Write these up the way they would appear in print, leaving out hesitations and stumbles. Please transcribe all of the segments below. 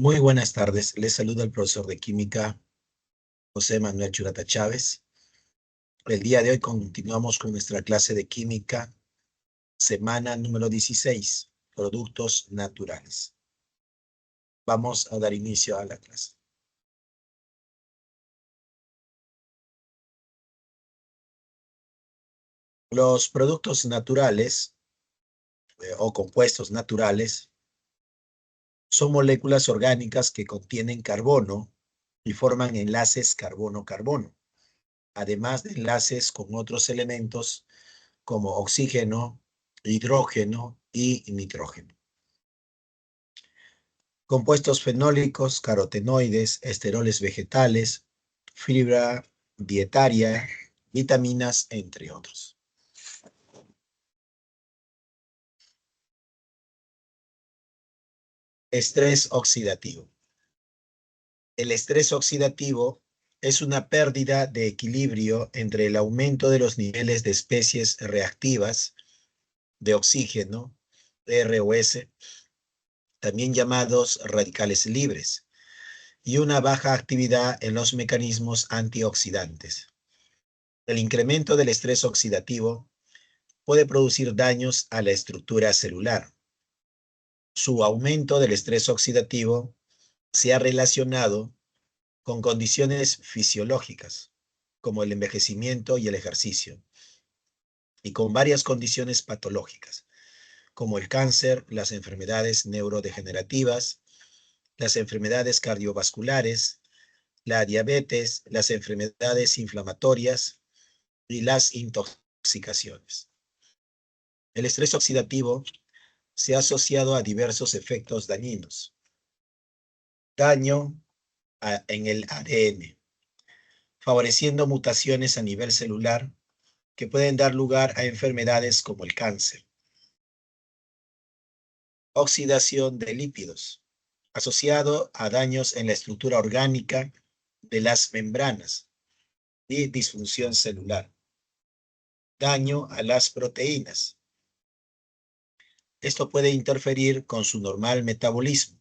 Muy buenas tardes. Les saluda el profesor de química José Manuel Churata Chávez. El día de hoy continuamos con nuestra clase de química, semana número 16, productos naturales. Vamos a dar inicio a la clase. Los productos naturales o compuestos naturales son moléculas orgánicas que contienen carbono y forman enlaces carbono-carbono, además de enlaces con otros elementos como oxígeno, hidrógeno y nitrógeno. Compuestos fenólicos, carotenoides, esteroles vegetales, fibra dietaria, vitaminas, entre otros. Estrés oxidativo. El estrés oxidativo es una pérdida de equilibrio entre el aumento de los niveles de especies reactivas de oxígeno, R o S, también llamados radicales libres, y una baja actividad en los mecanismos antioxidantes. El incremento del estrés oxidativo puede producir daños a la estructura celular. Su aumento del estrés oxidativo se ha relacionado con condiciones fisiológicas, como el envejecimiento y el ejercicio, y con varias condiciones patológicas, como el cáncer, las enfermedades neurodegenerativas, las enfermedades cardiovasculares, la diabetes, las enfermedades inflamatorias y las intoxicaciones. El estrés oxidativo se ha asociado a diversos efectos dañinos. Daño en el ADN, favoreciendo mutaciones a nivel celular que pueden dar lugar a enfermedades como el cáncer. Oxidación de lípidos, asociado a daños en la estructura orgánica de las membranas y disfunción celular. Daño a las proteínas. Esto puede interferir con su normal metabolismo,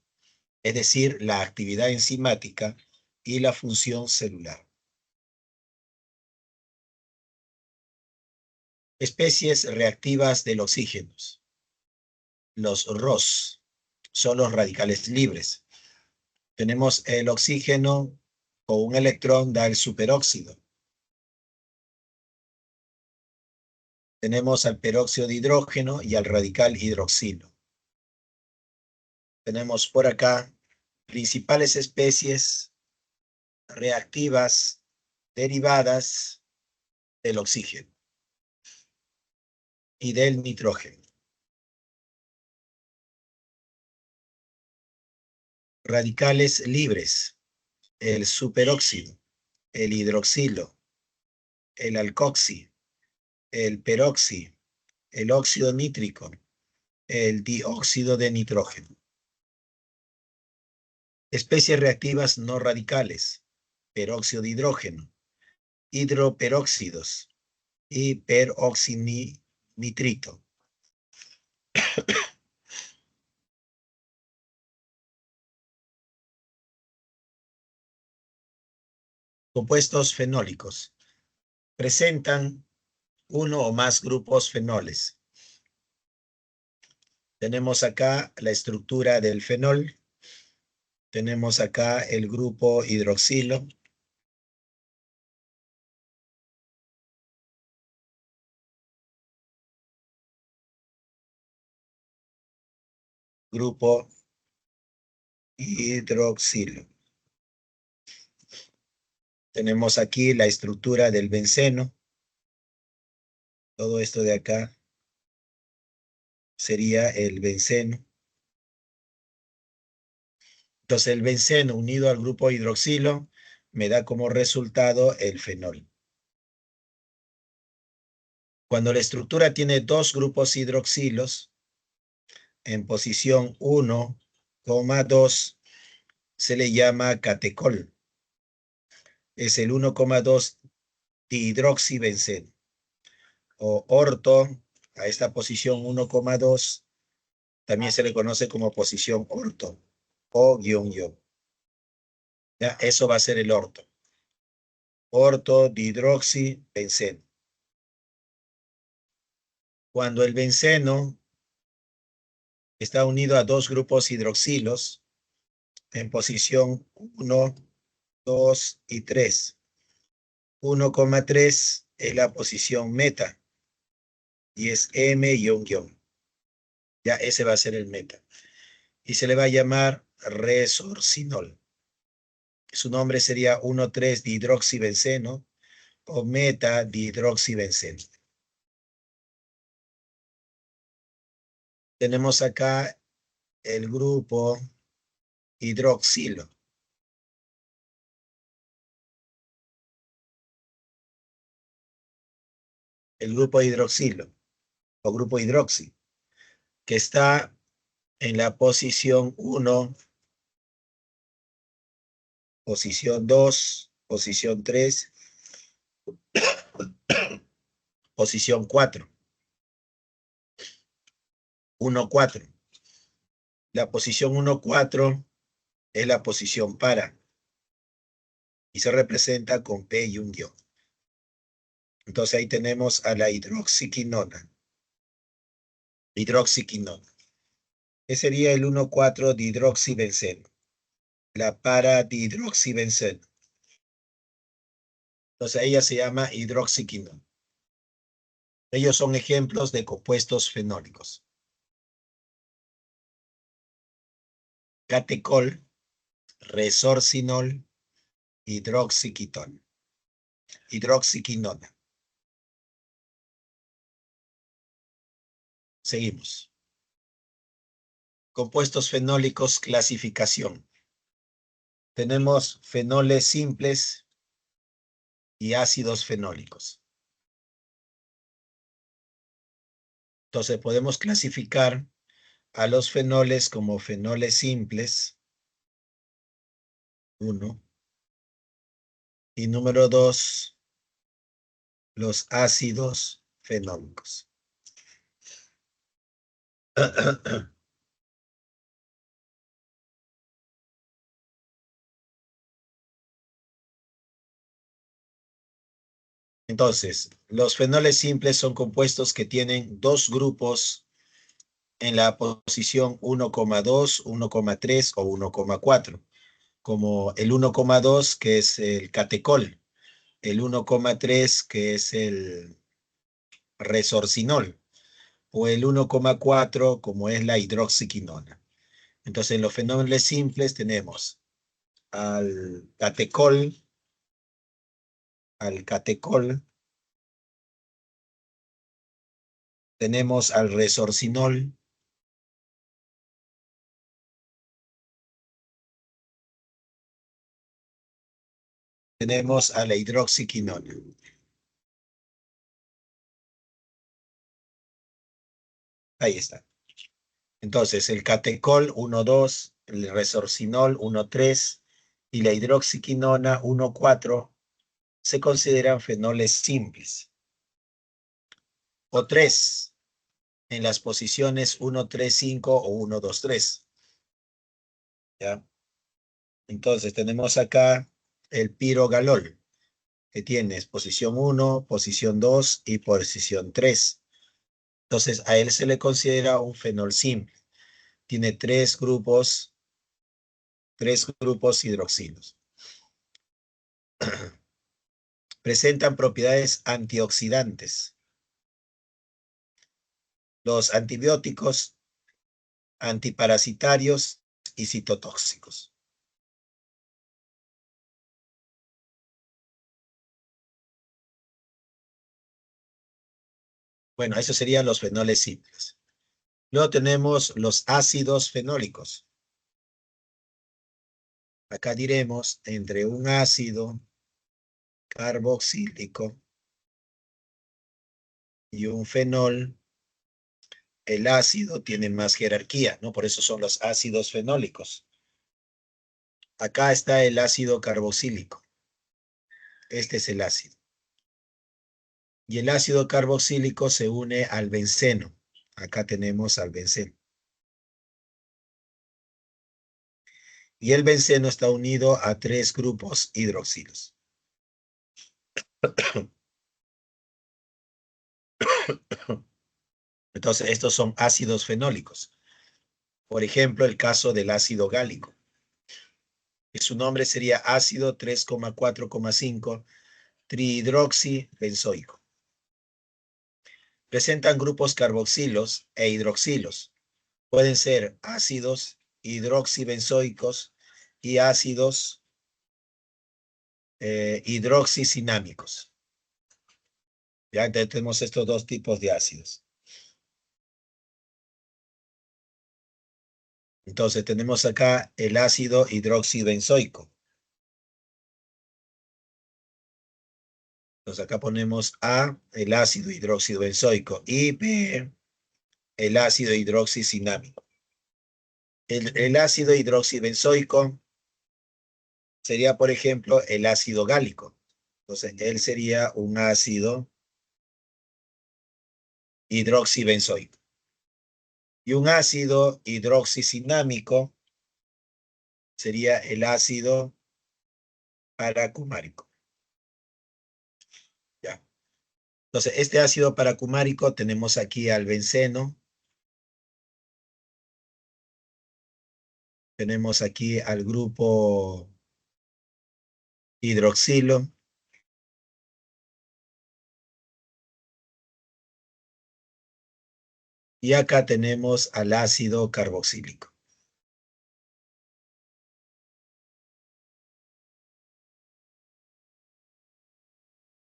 es decir, la actividad enzimática y la función celular. Especies reactivas del oxígeno. Los ROS son los radicales libres. Tenemos el oxígeno con un electrón, da el superóxido. Tenemos al peróxido de hidrógeno y al radical hidroxilo. Tenemos por acá principales especies reactivas derivadas del oxígeno y del nitrógeno. Radicales libres, el superóxido, el hidroxilo, el alcoxi, el peroxi, el óxido nítrico, el dióxido de nitrógeno. Especies reactivas no radicales, peróxido de hidrógeno, hidroperóxidos y peroxinitrito. Compuestos fenólicos. Presentan uno o más grupos fenoles. Tenemos acá la estructura del fenol. Tenemos acá el grupo hidroxilo. Grupo hidroxilo. Tenemos aquí la estructura del benceno. Todo esto de acá sería el benceno. Entonces el benceno unido al grupo hidroxilo me da como resultado el fenol. Cuando la estructura tiene dos grupos hidroxilos en posición 1,2 se le llama catecol. Es el 1,2 dihidroxibenceno. O orto, a esta posición 1,2 también se le conoce como posición orto. O guión guión. Ya, eso va a ser el orto. Orto dihidroxibenceno. Cuando el benceno está unido a dos grupos hidroxilos en posición 1, 2 y 3. 1,3 es la posición meta y es M guión guión. Ya ese va a ser el meta. Y se le va a llamar resorcinol. Su nombre sería 1,3 dihidroxibenceno o meta dihidroxibenceno. Tenemos acá el grupo hidroxilo. El grupo hidroxilo o grupo hidroxi, que está en la posición 1, posición 2, posición 3, posición 4. 1, 4. La posición 1, 4 es la posición para y se representa con P y un guión. Entonces ahí tenemos a la hidroxiquinona. Hidroxiquinona. Ese sería el 1,4 dihidroxibenceno. La para-dihidroxibenceno. Entonces ella se llama hidroxiquinona. Ellos son ejemplos de compuestos fenólicos. Catecol, resorcinol, hidroxiquinona. Hidroxiquinona. Seguimos. Compuestos fenólicos, clasificación. Tenemos fenoles simples y ácidos fenólicos. Entonces podemos clasificar a los fenoles como fenoles simples, 1, y número 2, los ácidos fenólicos. Entonces, los fenoles simples son compuestos que tienen dos grupos en la posición 1,2, 1,3 o 1,4, como el 1,2 que es el catecol, el 1,3 que es el resorcinol, o el 1,4 como es la hidroxiquinona. Entonces, en los fenoles simples tenemos al catecol, tenemos al resorcinol, tenemos a la hidroxiquinona. Ahí está. Entonces, el catecol 1,2, el resorcinol 1,3 y la hidroxiquinona 1,4 se consideran fenoles simples. O 3 en las posiciones 1,3,5 o 1,2,3. ¿Ya? Entonces, tenemos acá el pirogalol, que tienes posición 1, posición 2 y posición 3. Entonces, a él se le considera un fenol simple. Tiene tres grupos hidroxilos. Presentan propiedades antioxidantes. Los antibióticos, antiparasitarios y citotóxicos. Bueno, esos serían los fenoles simples. Luego tenemos los ácidos fenólicos. Acá diremos entre un ácido carboxílico y un fenol, el ácido tiene más jerarquía, ¿no? Por eso son los ácidos fenólicos. Acá está el ácido carboxílico. Este es el ácido. Y el ácido carboxílico se une al benceno. Acá tenemos al benceno. Y el benceno está unido a 3 grupos hidroxilos. Entonces, estos son ácidos fenólicos. Por ejemplo, el caso del ácido gálico, que su nombre sería ácido 3,4,5 trihidroxibenzoico. Presentan grupos carboxilos e hidroxilos. Pueden ser ácidos hidroxibenzoicos y ácidos hidroxicinámicos. Ya tenemos estos dos tipos de ácidos. Entonces tenemos acá el ácido hidroxibenzoico. Entonces acá ponemos A, el ácido hidroxibenzoico, y B, el ácido hidroxicinámico. El ácido hidroxibenzoico sería, por ejemplo, el ácido gálico. Entonces, él sería un ácido hidroxibenzoico. Y un ácido hidroxicinámico sería el ácido paracumárico. Ya. Entonces, este ácido paracumárico tenemos aquí al benceno. Tenemos aquí al grupo hidroxilo. Y acá tenemos al ácido carboxílico.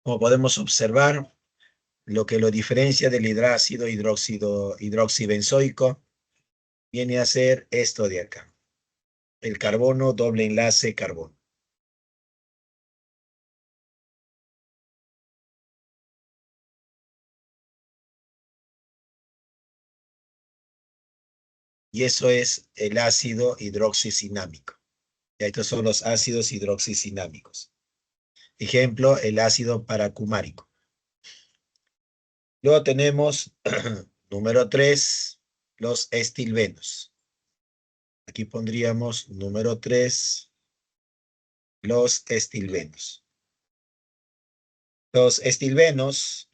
Como podemos observar, lo que lo diferencia del hidrácido hidroxibenzoico viene a ser esto de acá. El carbono, doble enlace, carbono. Y eso es el ácido hidroxicinámico. Y estos son los ácidos hidroxicinámicos. Ejemplo, el ácido paracumárico. Luego tenemos, número 3, los estilbenos. Aquí pondríamos número 3, los estilbenos. Los estilbenos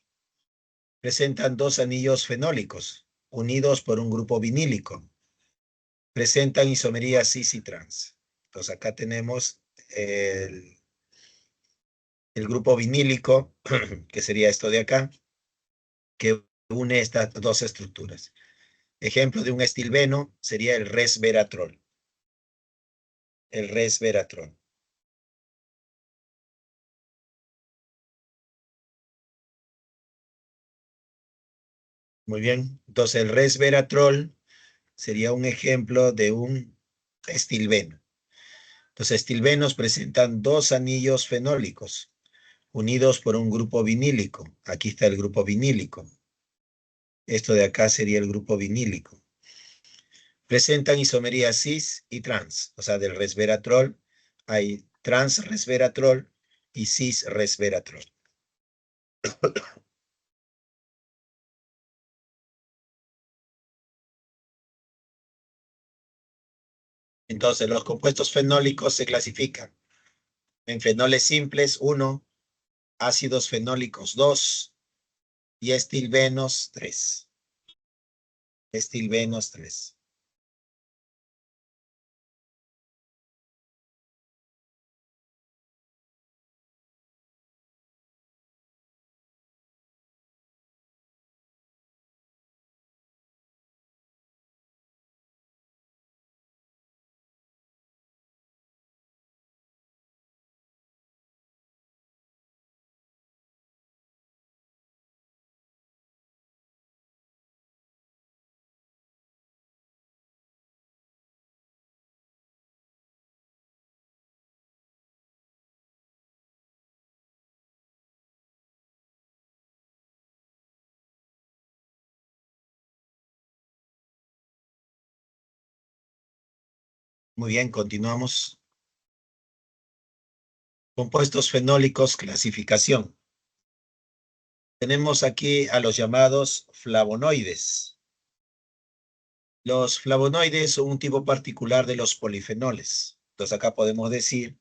presentan 2 anillos fenólicos unidos por un grupo vinílico. Presentan isomería cis y trans. Entonces acá tenemos el grupo vinílico, que sería esto de acá, que une estas dos estructuras. Ejemplo de un estilbeno sería el resveratrol. El resveratrol. Muy bien. Entonces el resveratrol sería un ejemplo de un estilbeno. Los estilbenos presentan 2 anillos fenólicos unidos por un grupo vinílico. Aquí está el grupo vinílico. Esto de acá sería el grupo vinílico. Presentan isomería cis y trans. O sea, del resveratrol hay transresveratrol y cisresveratrol. Entonces, los compuestos fenólicos se clasifican en fenoles simples 1, ácidos fenólicos 2 y estilbenos 3. Estilbenos 3. Muy bien, continuamos. Compuestos fenólicos, clasificación. Tenemos aquí a los llamados flavonoides. Los flavonoides son un tipo particular de los polifenoles. Entonces acá podemos decir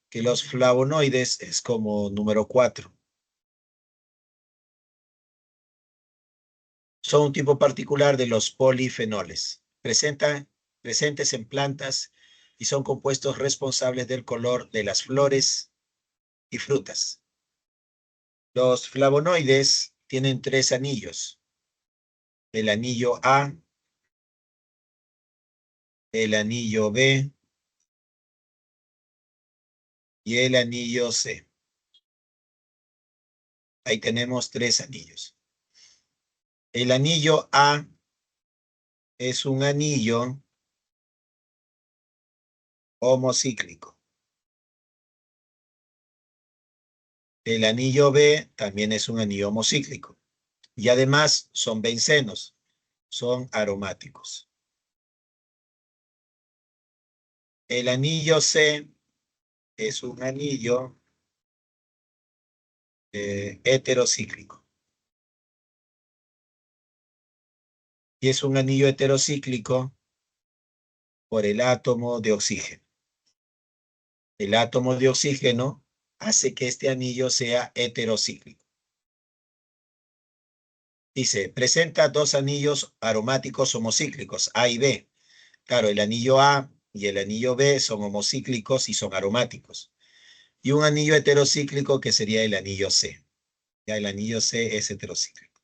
que los flavonoides es como número 4. Son un tipo particular de los polifenoles. Presentes en plantas y son compuestos responsables del color de las flores y frutas. Los flavonoides tienen 3 anillos. El anillo A, el anillo B y el anillo C. Ahí tenemos 3 anillos. El anillo A es un anillo homocíclico. El anillo B también es un anillo homocíclico. Y además son bencenos, son aromáticos. El anillo C es un anillo heterocíclico. Y es un anillo heterocíclico por el átomo de oxígeno. El átomo de oxígeno hace que este anillo sea heterocíclico. Dice, presenta 2 anillos aromáticos homocíclicos, A y B. Claro, el anillo A y el anillo B son homocíclicos y son aromáticos. Y un anillo heterocíclico que sería el anillo C. Ya el anillo C es heterocíclico.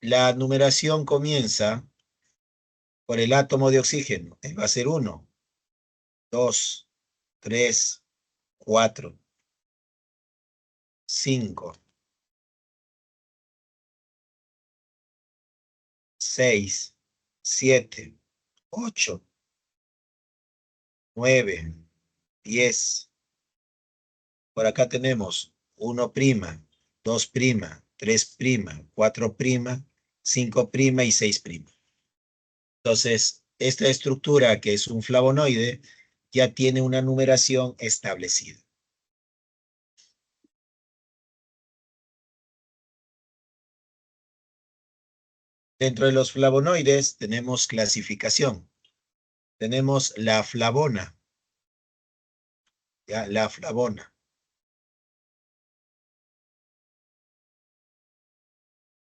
La numeración comienza por el átomo de oxígeno. Va a ser 1, 2, 3, 4, 5, 6, 7, 8, 9, 10. Por acá tenemos 1', 2', 3', 4', 5' y 6'. Entonces, esta estructura, que es un flavonoide, ya tiene una numeración establecida. Dentro de los flavonoides tenemos clasificación. Tenemos la flavona. ¿Ya? La flavona.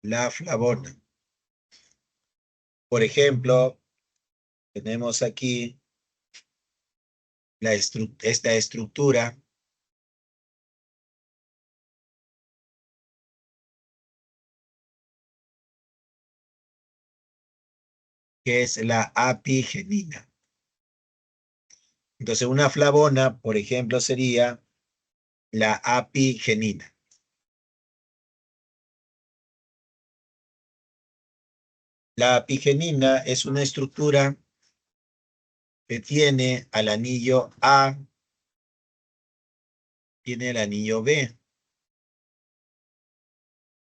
La flavona. Por ejemplo, tenemos aquí esta estructura que es la apigenina. Entonces, una flavona, por ejemplo, sería la apigenina. La apigenina es una estructura que tiene al anillo A, tiene el anillo B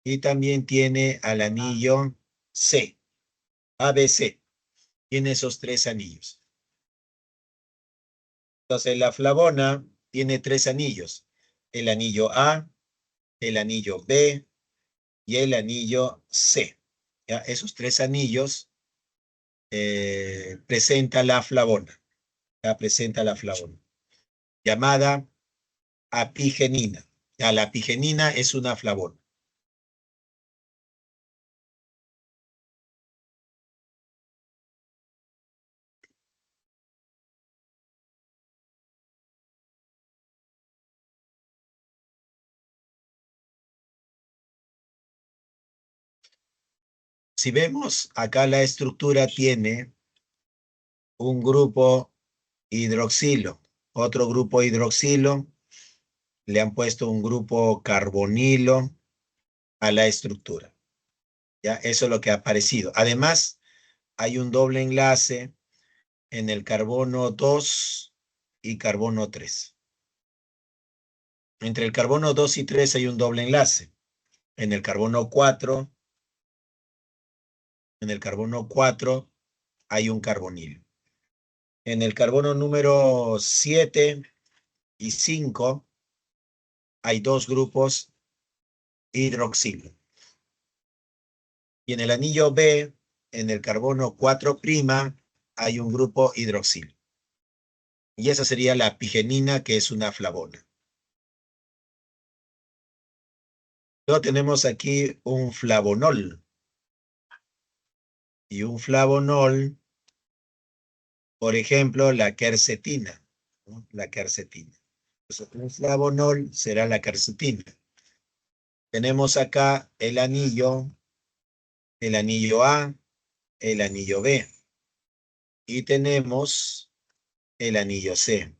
y también tiene al anillo C, ABC. Tiene esos 3 anillos. Entonces, la flavona tiene 3 anillos. El anillo A, el anillo B y el anillo C. ¿Ya? Esos 3 anillos presenta la flavona. Ya presenta la flavona. Llamada apigenina. Ya, la apigenina es una flavona. Si vemos, acá la estructura tiene un grupo hidroxilo, otro grupo hidroxilo, le han puesto un grupo carbonilo a la estructura. ¿Ya? Eso es lo que ha aparecido. Además, hay un doble enlace en el carbono 2 y carbono 3. Entre el carbono 2 y 3 hay un doble enlace. En el carbono 4, hay un carbonilo. En el carbono número 7 y 5 hay 2 grupos hidroxilo. Y en el anillo B, en el carbono 4', hay un grupo hidroxilo. Y esa sería la apigenina, que es una flavona. Luego tenemos aquí un flavonol. Y un flavonol, por ejemplo, la quercetina, ¿no? La quercetina. Entonces, un flavonol será la quercetina. Tenemos acá el anillo A, el anillo B. Y tenemos el anillo C.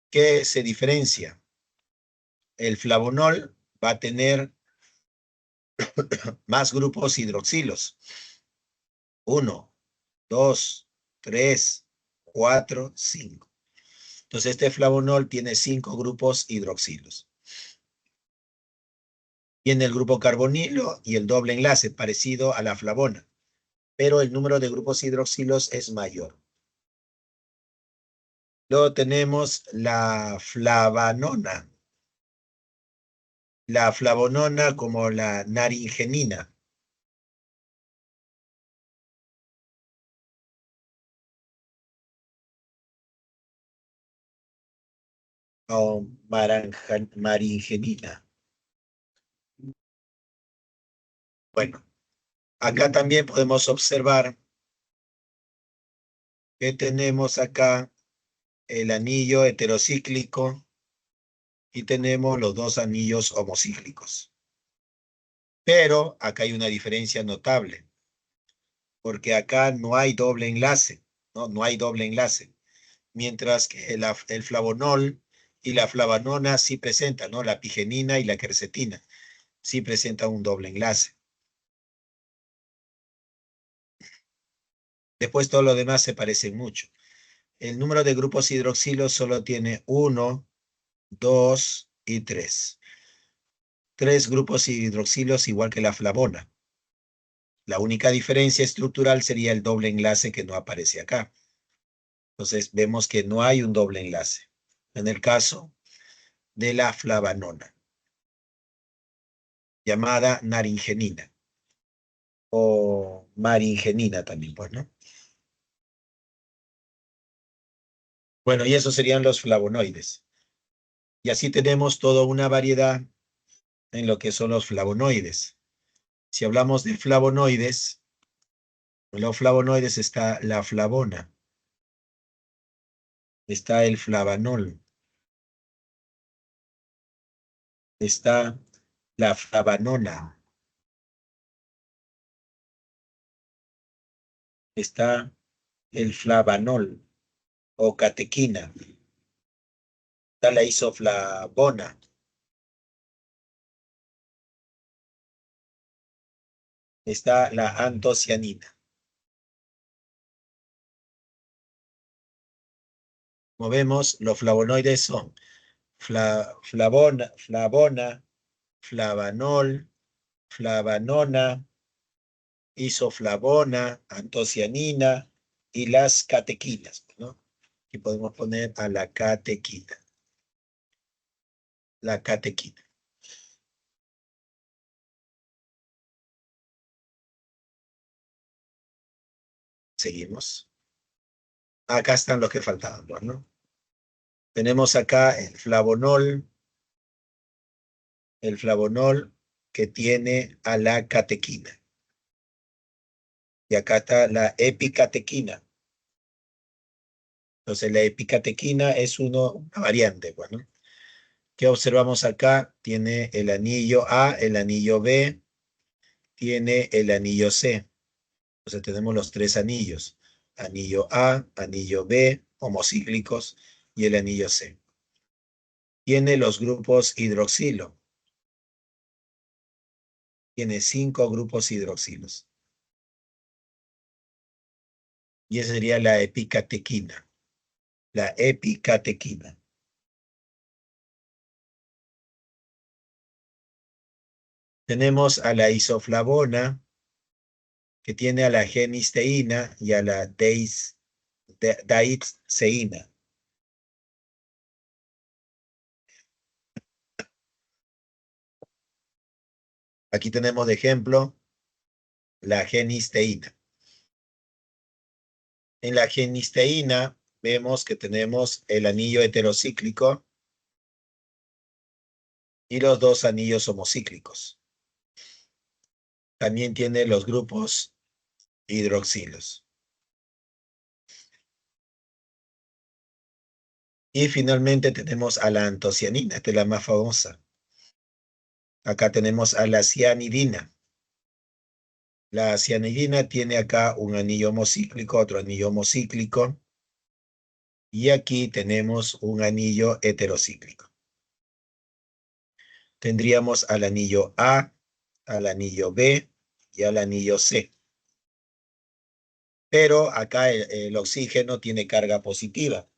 ¿Qué se diferencia? El flavonol va a tener más grupos hidroxilos. 1, 2, 3, 4, 5. Entonces este flavonol tiene 5 grupos hidroxilos. Tiene el grupo carbonilo y el doble enlace, parecido a la flavona, pero el número de grupos hidroxilos es mayor. Luego tenemos la flavanona. La flavonona como la naringenina. O maringenina. Bueno, acá también podemos observar que tenemos acá el anillo heterocíclico y tenemos los dos anillos homocíclicos. Pero acá hay una diferencia notable, porque acá no hay doble enlace, ¿no? No hay doble enlace, mientras que el flavonol y la flavanona sí presentan, ¿no? La pigenina y la quercetina sí presentan un doble enlace. Después todo lo demás se parecen mucho. El número de grupos hidroxilos solo tiene 1, 2 y 3. 3 grupos hidroxilos igual que la flavona. La única diferencia estructural sería el doble enlace que no aparece acá. Entonces vemos que no hay un doble enlace en el caso de la flavanona, llamada naringenina o maringenina también, pues, ¿no? Bueno, y esos serían los flavonoides. Y así tenemos toda una variedad en lo que son los flavonoides. Si hablamos de flavonoides, en los flavonoides está la flavona, está el flavanol, está la flavanona, está el flavanol o catequina, está la isoflavona, está la antocianina. Como vemos, los flavonoides son flavona, flavanol, flavanona, isoflavona, antocianina y las catequinas, ¿no? Aquí podemos poner a la catequina. La catequina. Seguimos. Acá están los que faltaban, ¿no? Tenemos acá el flavonol que tiene a la catequina. Y acá está la epicatequina. Entonces la epicatequina es una variante, bueno. ¿Qué observamos acá? Tiene el anillo A, el anillo B, tiene el anillo C. Entonces tenemos los tres anillos. Anillo A, anillo B, homocíclicos, y el anillo C. Tiene los grupos hidroxilo. Tiene 5 grupos hidroxilos. Y esa sería la epicatequina. La epicatequina. Tenemos a la isoflavona, que tiene a la genisteína y a la daidzeína. Aquí tenemos de ejemplo la genisteína. En la genisteína vemos que tenemos el anillo heterocíclico y los dos anillos homocíclicos. También tiene los grupos hidroxilos. Y finalmente tenemos a la antocianina, esta es la más famosa. Acá tenemos a la cianidina. La cianidina tiene acá un anillo homocíclico, otro anillo homocíclico. Y aquí tenemos un anillo heterocíclico. Tendríamos al anillo A, al anillo B y al anillo C. Pero acá el oxígeno tiene carga positiva.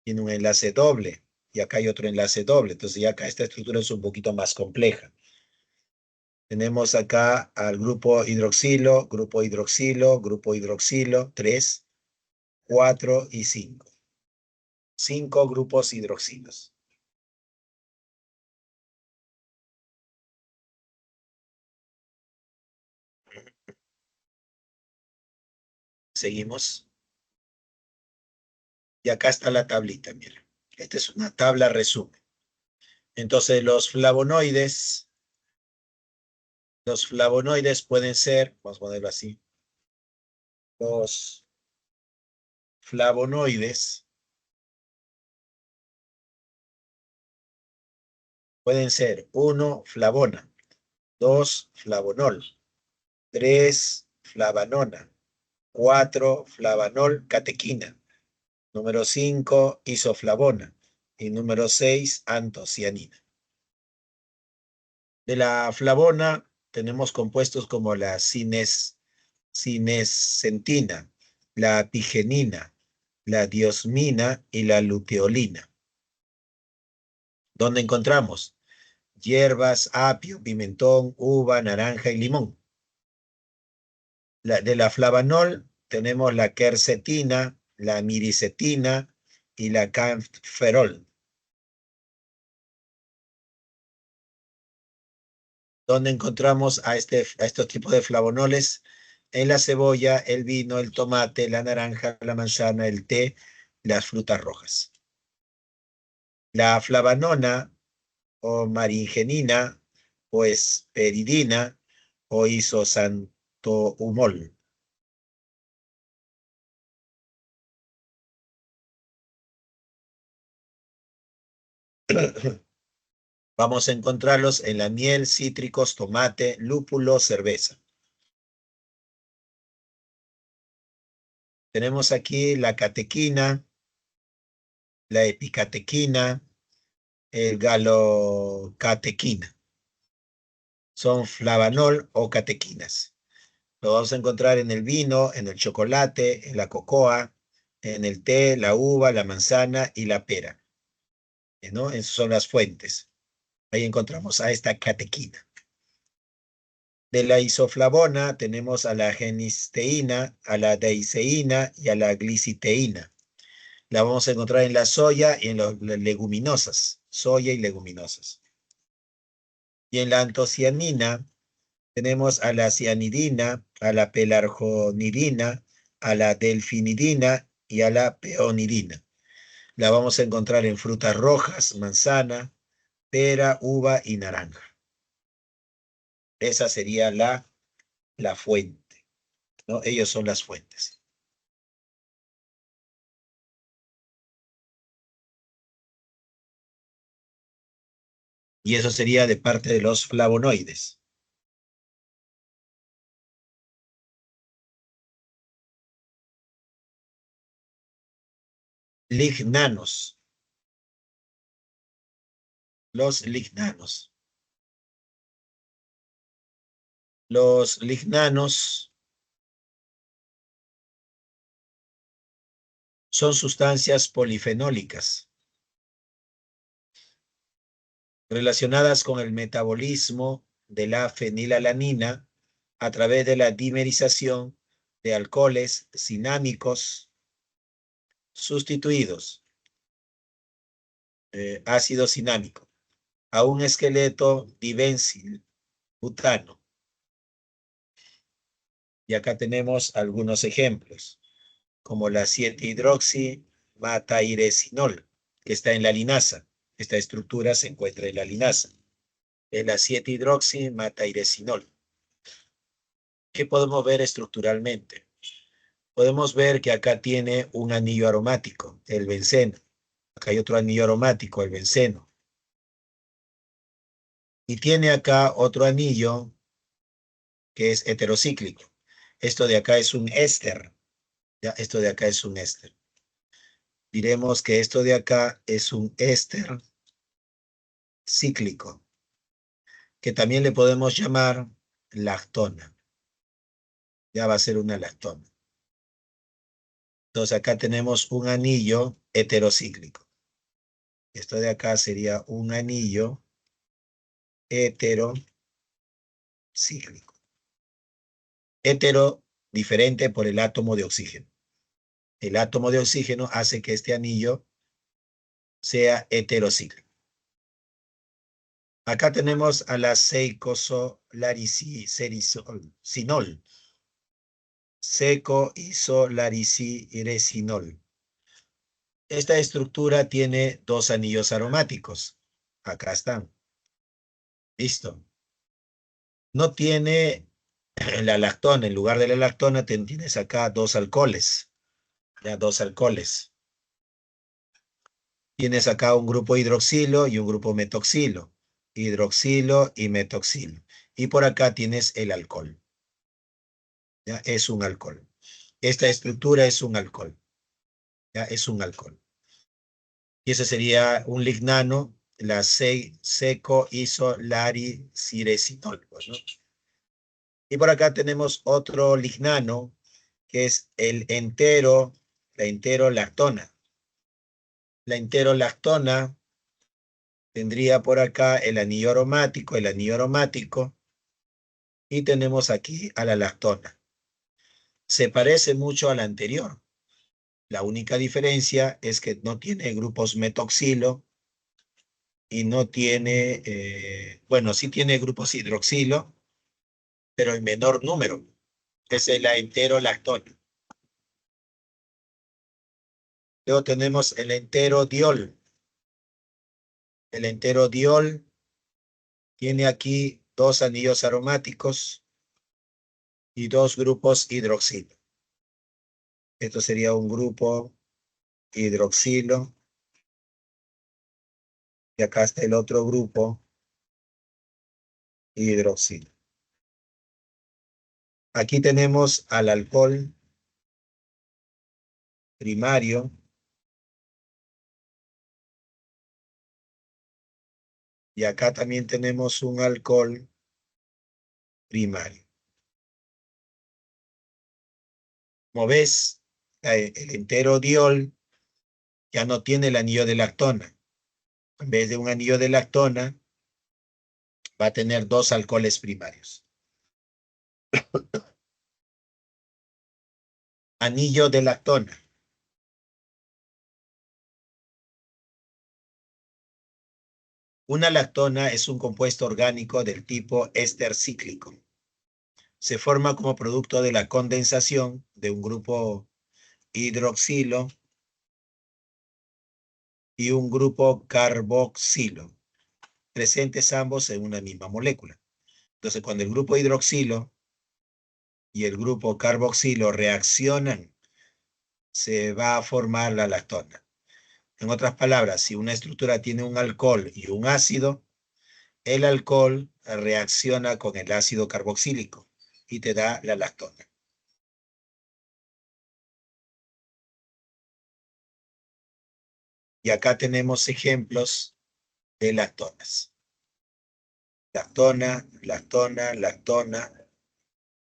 Tiene un enlace doble. Y acá hay otro enlace doble. Entonces ya acá esta estructura es un poquito más compleja. Tenemos acá al grupo hidroxilo, grupo hidroxilo, grupo hidroxilo, 3, 4 y 5. 5 grupos hidroxilos. Seguimos. Y acá está la tablita, mira. Esta es una tabla resumen. Entonces los flavonoides pueden ser, vamos a ponerlo así, los flavonoides pueden ser 1, flavona, 2, flavonol, 3, flavanona, 4, flavanol catequina, número 5, isoflavona y número 6, antocianina. De la flavona tenemos compuestos como la cinescentina, la pigenina, la diosmina y la luteolina. ¿Dónde encontramos? Hierbas, apio, pimentón, uva, naranja y limón. De la flavanol tenemos la quercetina, la miricetina y la camferol. ¿Dónde encontramos a estos tipos de flavonoles? En la cebolla, el vino, el tomate, la naranja, la manzana, el té, las frutas rojas. La flavanona o maringenina o esperidina o isosantohumol. Vamos a encontrarlos en la miel, cítricos, tomate, lúpulo, cerveza. Tenemos aquí la catequina, la epicatequina, el galocatequina. Son flavanol o catequinas. Lo vamos a encontrar en el vino, en el chocolate, en la cocoa, en el té, la uva, la manzana y la pera. ¿No? Esas son las fuentes. Ahí encontramos a esta catequina. De la isoflavona tenemos a la genisteína, a la deiceína y a la gliciteína. La vamos a encontrar en la soya y en las leguminosas. Soya y leguminosas. Y en la antocianina tenemos a la cianidina, a la pelargonidina, a la delfinidina y a la peonidina. La vamos a encontrar en frutas rojas, manzana, pera, uva y naranja. Esa sería la fuente, ¿no? Ellos son las fuentes. Y eso sería de parte de los flavonoides. Lignanos. Los lignanos. Los lignanos son sustancias polifenólicas relacionadas con el metabolismo de la fenilalanina a través de la dimerización de alcoholes cinámicos sustituidos, ácido cinámico, a un esqueleto dibensil butano. Y acá tenemos algunos ejemplos. como la 7-hidroximatahiresinol, que está en la linasa. Esta estructura se encuentra en la linasa. Es la 7-hidroximatahiresinol. ¿Qué podemos ver estructuralmente? Podemos ver que acá tiene un anillo aromático, el benceno. Acá hay otro anillo aromático, el benceno. Y tiene acá otro anillo que es heterocíclico. Esto de acá es un éster. ¿Ya? Esto de acá es un éster. Diremos que esto de acá es un éster cíclico, que también le podemos llamar lactona. Ya va a ser una lactona. Entonces acá tenemos un anillo heterocíclico. Esto de acá sería un anillo heterocíclico. Hetero, diferente por el átomo de oxígeno. El átomo de oxígeno hace que este anillo sea heterocíclico. Acá tenemos a la seco-isolariciresinol. Seco-isolariciresinol. Esta estructura tiene dos anillos aromáticos. Acá están. Listo. No tiene la lactona. En lugar de la lactona tienes acá dos alcoholes. Ya, dos alcoholes. Tienes acá un grupo hidroxilo y un grupo metoxilo. Hidroxilo y metoxilo. Y por acá tienes el alcohol. ¿Ya? Es un alcohol. Esta estructura es un alcohol. ¿Ya? Es un alcohol. Y ese sería un lignano, la seco-isolariciresinol. Pues, ¿no? Y por acá tenemos otro lignano, que es el la enterolactona. La enterolactona tendría por acá el anillo aromático, y tenemos aquí a la lactona. Se parece mucho a la anterior. La única diferencia es que no tiene grupos metoxilo y no tiene, bueno, sí tiene grupos hidroxilo, pero en menor número. Esa es la enterolactona. Luego tenemos el enterodiol. El enterodiol tiene aquí dos anillos aromáticos y dos grupos hidroxilo. Esto sería un grupo hidroxilo. Y acá está el otro grupo hidroxilo. Aquí tenemos al alcohol primario. Y acá también tenemos un alcohol primario. Como ves, el enterodiol ya no tiene el anillo de lactona. En vez de un anillo de lactona, va a tener dos alcoholes primarios. Anillo de lactona. Una lactona es un compuesto orgánico del tipo éster cíclico. Se forma como producto de la condensación de un grupo hidroxilo y un grupo carboxilo, presentes ambos en una misma molécula. Entonces, cuando el grupo hidroxilo y el grupo carboxilo reaccionan, se va a formar la lactona. En otras palabras, si una estructura tiene un alcohol y un ácido, el alcohol reacciona con el ácido carboxílico y te da la lactona. Y acá tenemos ejemplos de lactonas. Lactona, lactona, lactona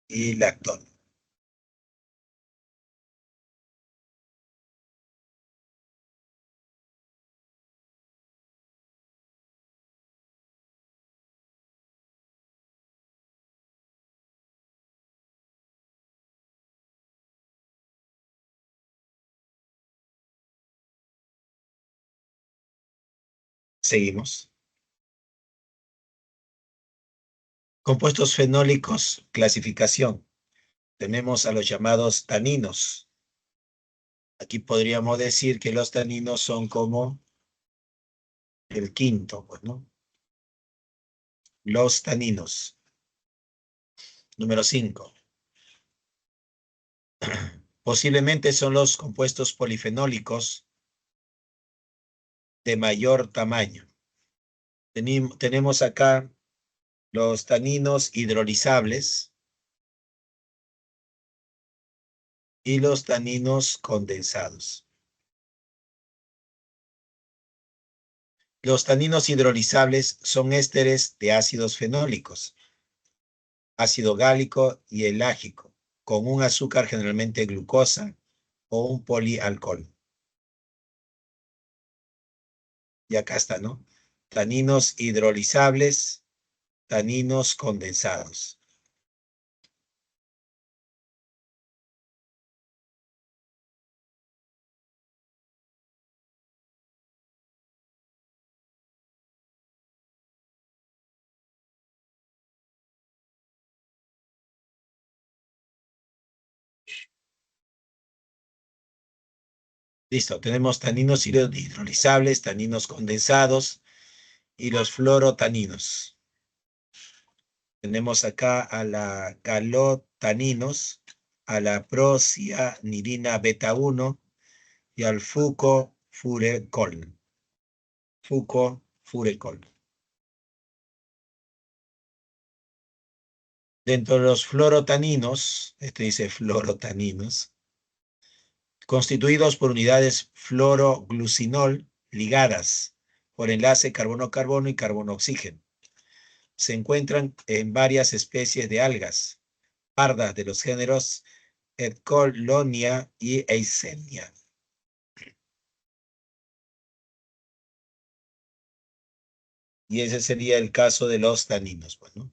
y lactona. Seguimos. Compuestos fenólicos, clasificación. Tenemos a los llamados taninos. Aquí podríamos decir que los taninos son como el quinto, pues, ¿no? Los taninos. Número 5. Posiblemente son los compuestos polifenólicos de mayor tamaño. Tenemos acá los taninos hidrolizables y los taninos condensados. Los taninos hidrolizables son ésteres de ácidos fenólicos, ácido gálico y elágico, con un azúcar generalmente glucosa o un polialcohol. Y acá está, ¿no? Taninos hidrolizables, taninos condensados. Listo, tenemos taninos hidrolizables, taninos condensados y los fluorotaninos. Tenemos acá a la galotaninos, a la procianidina beta 1 y al fucofurecol. Fucofurecol. Dentro de los fluorotaninos, este dice fluorotaninos, constituidos por unidades fluoroglucinol ligadas por enlace carbono-carbono y carbono-oxígeno. Se encuentran en varias especies de algas pardas de los géneros Edcolonia y Eisenia. Y ese sería el caso de los taninos. Bueno,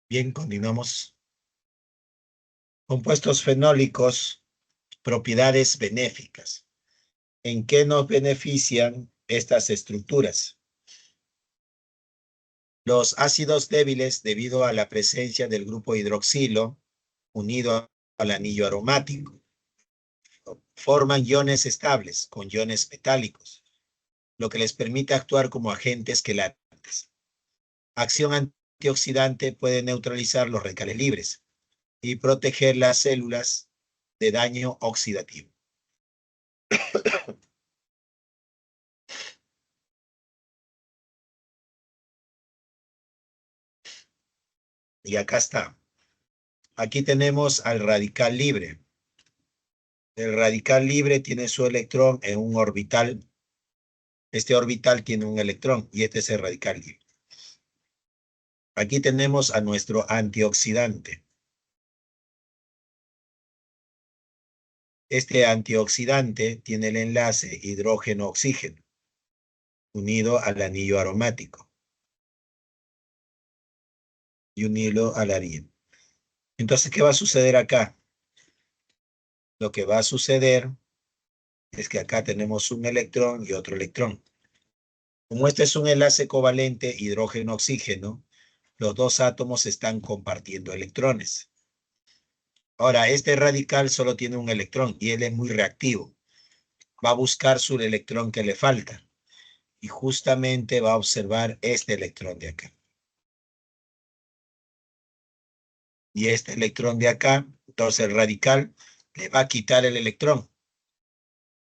bien, continuamos. Compuestos fenólicos, propiedades benéficas. ¿En qué nos benefician estas estructuras? Los ácidos débiles, debido a la presencia del grupo hidroxilo unido al anillo aromático, forman iones estables con iones metálicos, lo que les permite actuar como agentes quelantes. Acción antioxidante puede neutralizar los radicales libres y proteger las células de daño oxidativo. Y acá está. Aquí tenemos al radical libre. El radical libre tiene su electrón en un orbital. Este orbital tiene un electrón y este es el radical libre. Aquí tenemos a nuestro antioxidante. Este antioxidante tiene el enlace hidrógeno-oxígeno unido al anillo aromático y unido al arilo. Entonces, ¿qué va a suceder acá? Lo que va a suceder es que acá tenemos un electrón y otro electrón. Como este es un enlace covalente hidrógeno-oxígeno, los dos átomos están compartiendo electrones. Ahora, este radical solo tiene un electrón y él es muy reactivo. Va a buscar su electrón que le falta y justamente va a observar este electrón de acá. Y este electrón de acá, entonces el radical le va a quitar el electrón.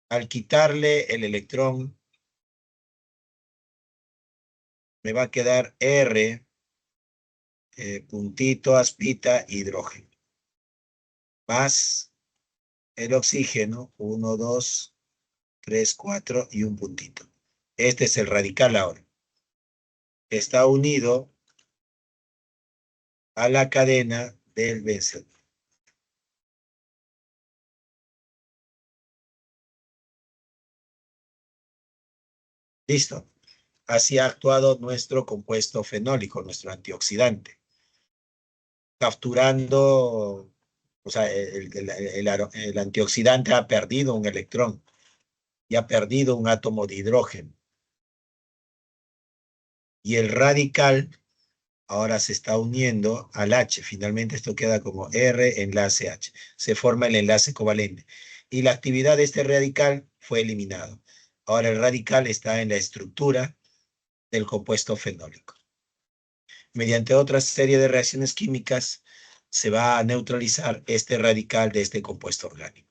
Al quitarle el electrón, me va a quedar R, puntito, aspita, hidrógeno. Más el oxígeno, 1, 2, 3, 4 y un puntito. Este es el radical ahora. Está unido a la cadena del vencedor. Listo. Así ha actuado nuestro compuesto fenólico, nuestro antioxidante, capturando, o sea, el antioxidante ha perdido un electrón y ha perdido un átomo de hidrógeno. Y el radical ahora se está uniendo al H. Finalmente esto queda como R enlace H. Se forma el enlace covalente. Y la actividad de este radical fue eliminado. Ahora el radical está en la estructura del compuesto fenólico. Mediante otra serie de reacciones químicas se va a neutralizar este radical de este compuesto orgánico.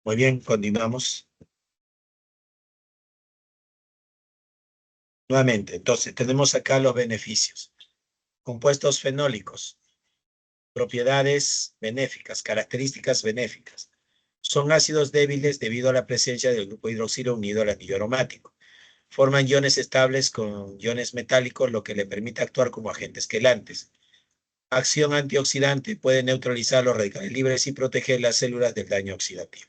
Muy bien, continuamos. Nuevamente, entonces tenemos acá los beneficios. Compuestos fenólicos, propiedades benéficas, características benéficas. Son ácidos débiles debido a la presencia del grupo hidroxilo unido al anillo aromático. Forman iones estables con iones metálicos, lo que le permite actuar como agentes quelantes. Acción antioxidante, puede neutralizar los radicales libres y proteger las células del daño oxidativo.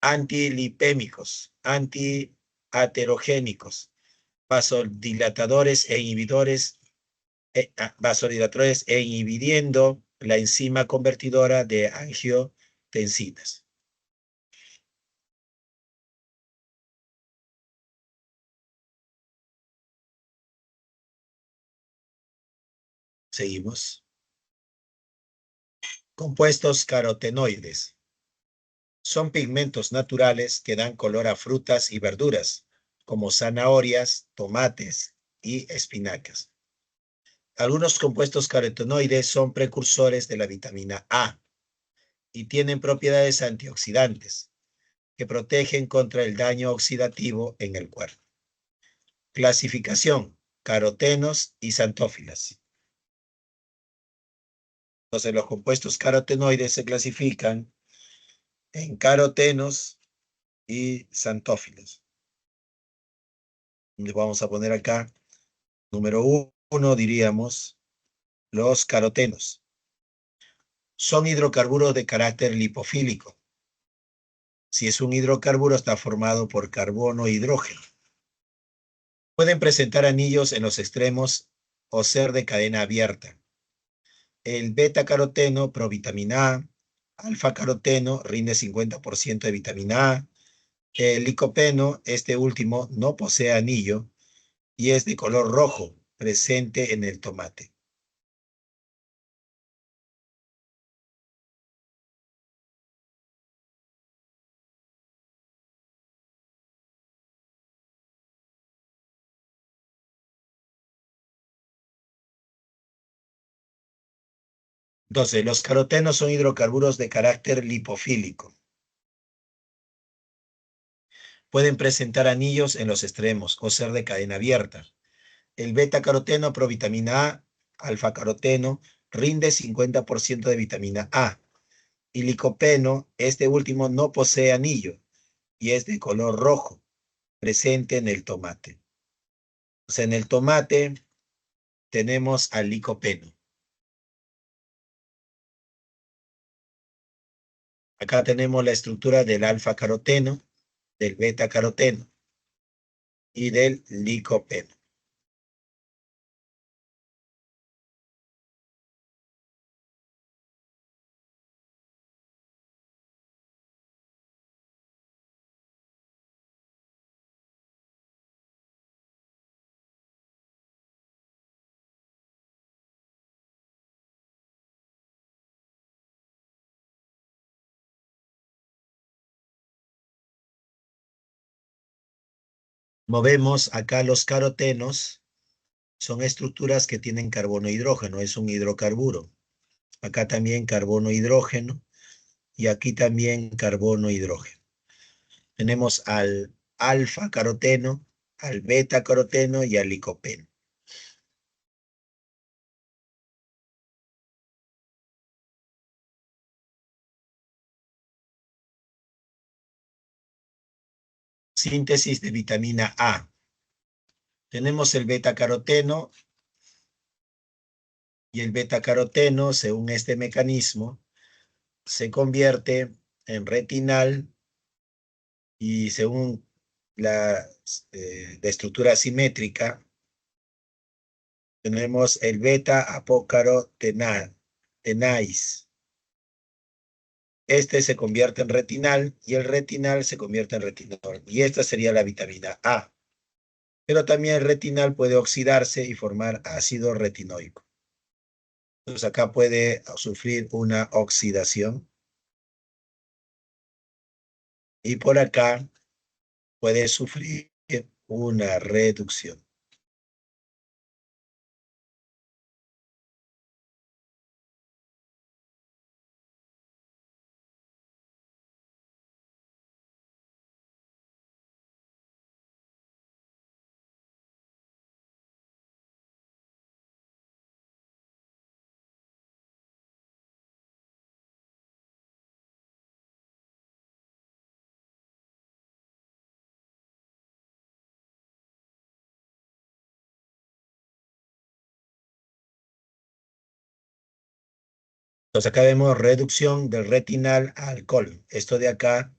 Antilipémicos, antiaterogénicos, vasodilatadores e inhibidores, vasodilatadores e inhibiendo la enzima convertidora de angiotensinas. Seguimos. Compuestos carotenoides. Son pigmentos naturales que dan color a frutas y verduras, como zanahorias, tomates y espinacas. Algunos compuestos carotenoides son precursores de la vitamina A y tienen propiedades antioxidantes que protegen contra el daño oxidativo en el cuerpo. Clasificación: carotenos y xantófilas. Entonces, los compuestos carotenoides se clasifican en carotenos y xantófilas. Les vamos a poner acá, número 1, diríamos, los carotenos. Son hidrocarburos de carácter lipofílico. Si es un hidrocarburo, está formado por carbono e hidrógeno. Pueden presentar anillos en los extremos o ser de cadena abierta. El beta-caroteno, provitamina A. Alfa-caroteno, rinde 50% de vitamina A. El licopeno, este último, no posee anillo y es de color rojo, presente en el tomate. Entonces, los carotenos son hidrocarburos de carácter lipofílico. Pueden presentar anillos en los extremos o ser de cadena abierta. El beta-caroteno, provitamina A, alfa-caroteno, rinde 50% de vitamina A. Y licopeno, este último no posee anillo y es de color rojo, presente en el tomate. O sea, en el tomate tenemos al licopeno. Acá tenemos la estructura del alfa-caroteno, del beta-caroteno y del licopeno. Movemos acá los carotenos, son estructuras que tienen carbono e hidrógeno, es un hidrocarburo. Acá también carbono e hidrógeno y aquí también carbono e hidrógeno. Tenemos al alfa caroteno, al beta caroteno y al licopeno. Síntesis de vitamina A. Tenemos el beta-caroteno y el beta-caroteno, según este mecanismo, se convierte en retinal y según la estructura simétrica, tenemos el beta-apocarotenase. Este se convierte en retinal y el retinal se convierte en retinol. Y esta sería la vitamina A. Pero también el retinal puede oxidarse y formar ácido retinoico. Entonces acá puede sufrir una oxidación. Y por acá puede sufrir una reducción. Entonces acá vemos reducción del retinal a alcohol. Esto de acá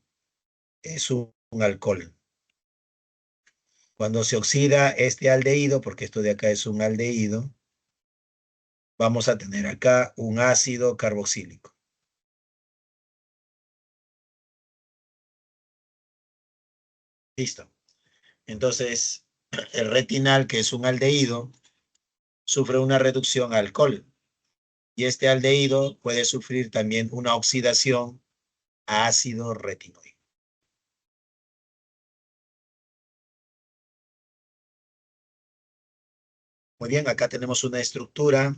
es un alcohol. Cuando se oxida este aldehído, porque esto de acá es un aldehído, vamos a tener acá un ácido carboxílico. Listo. Entonces, el retinal, que es un aldehído, sufre una reducción a alcohol. Y este aldehído puede sufrir también una oxidación a ácido retinoico. Muy bien, acá tenemos una estructura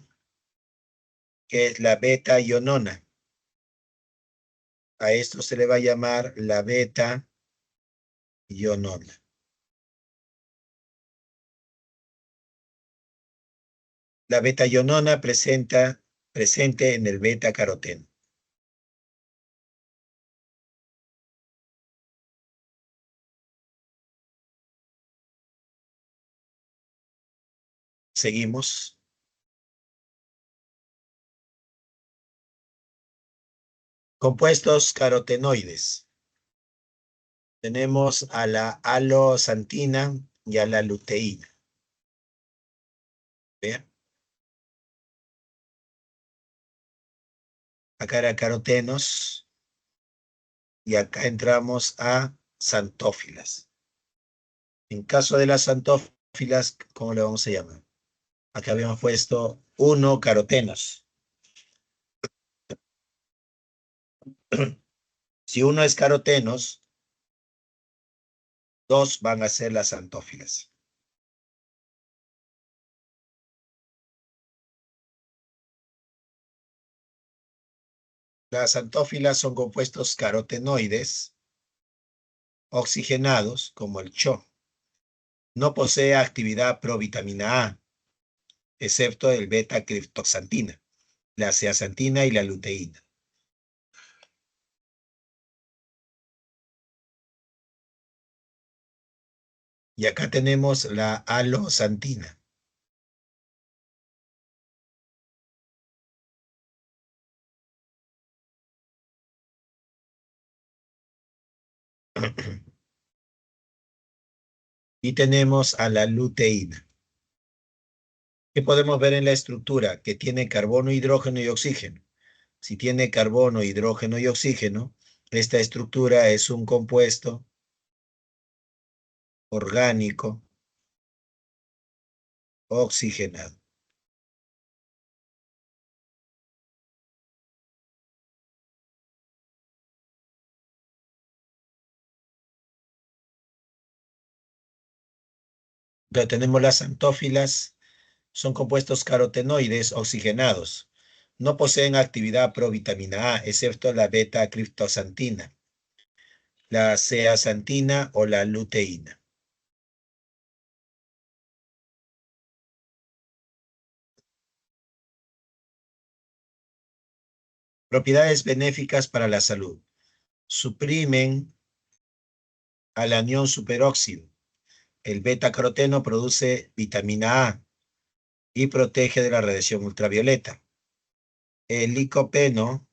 que es la beta-ionona. A esto se le va a llamar la beta-ionona. La beta-ionona presente en el beta-caroteno. Seguimos. Compuestos carotenoides. Tenemos a la alosantina y a la luteína. ¿Ve? Acá era carotenos y acá entramos a xantófilas. En caso de las xantófilas, ¿cómo le vamos a llamar? Acá habíamos puesto 1 carotenos. Si uno es carotenos, 2 van a ser las xantófilas. Las xantófilas son compuestos carotenoides oxigenados, como el CHO. No posee actividad provitamina A, excepto el beta-criptoxantina, la zeaxantina y la luteína. Y acá tenemos la alosantina. Y tenemos a la luteína. ¿Qué podemos ver en la estructura? Que tiene carbono, hidrógeno y oxígeno. Si tiene carbono, hidrógeno y oxígeno, esta estructura es un compuesto orgánico oxigenado. Entonces tenemos las xantófilas, son compuestos carotenoides oxigenados. No poseen actividad provitamina A, excepto la beta-criptoxantina, la zeaxantina o la luteína. Propiedades benéficas para la salud. Suprimen al anión superóxido. El beta-caroteno produce vitamina A y protege de la radiación ultravioleta. El licopeno,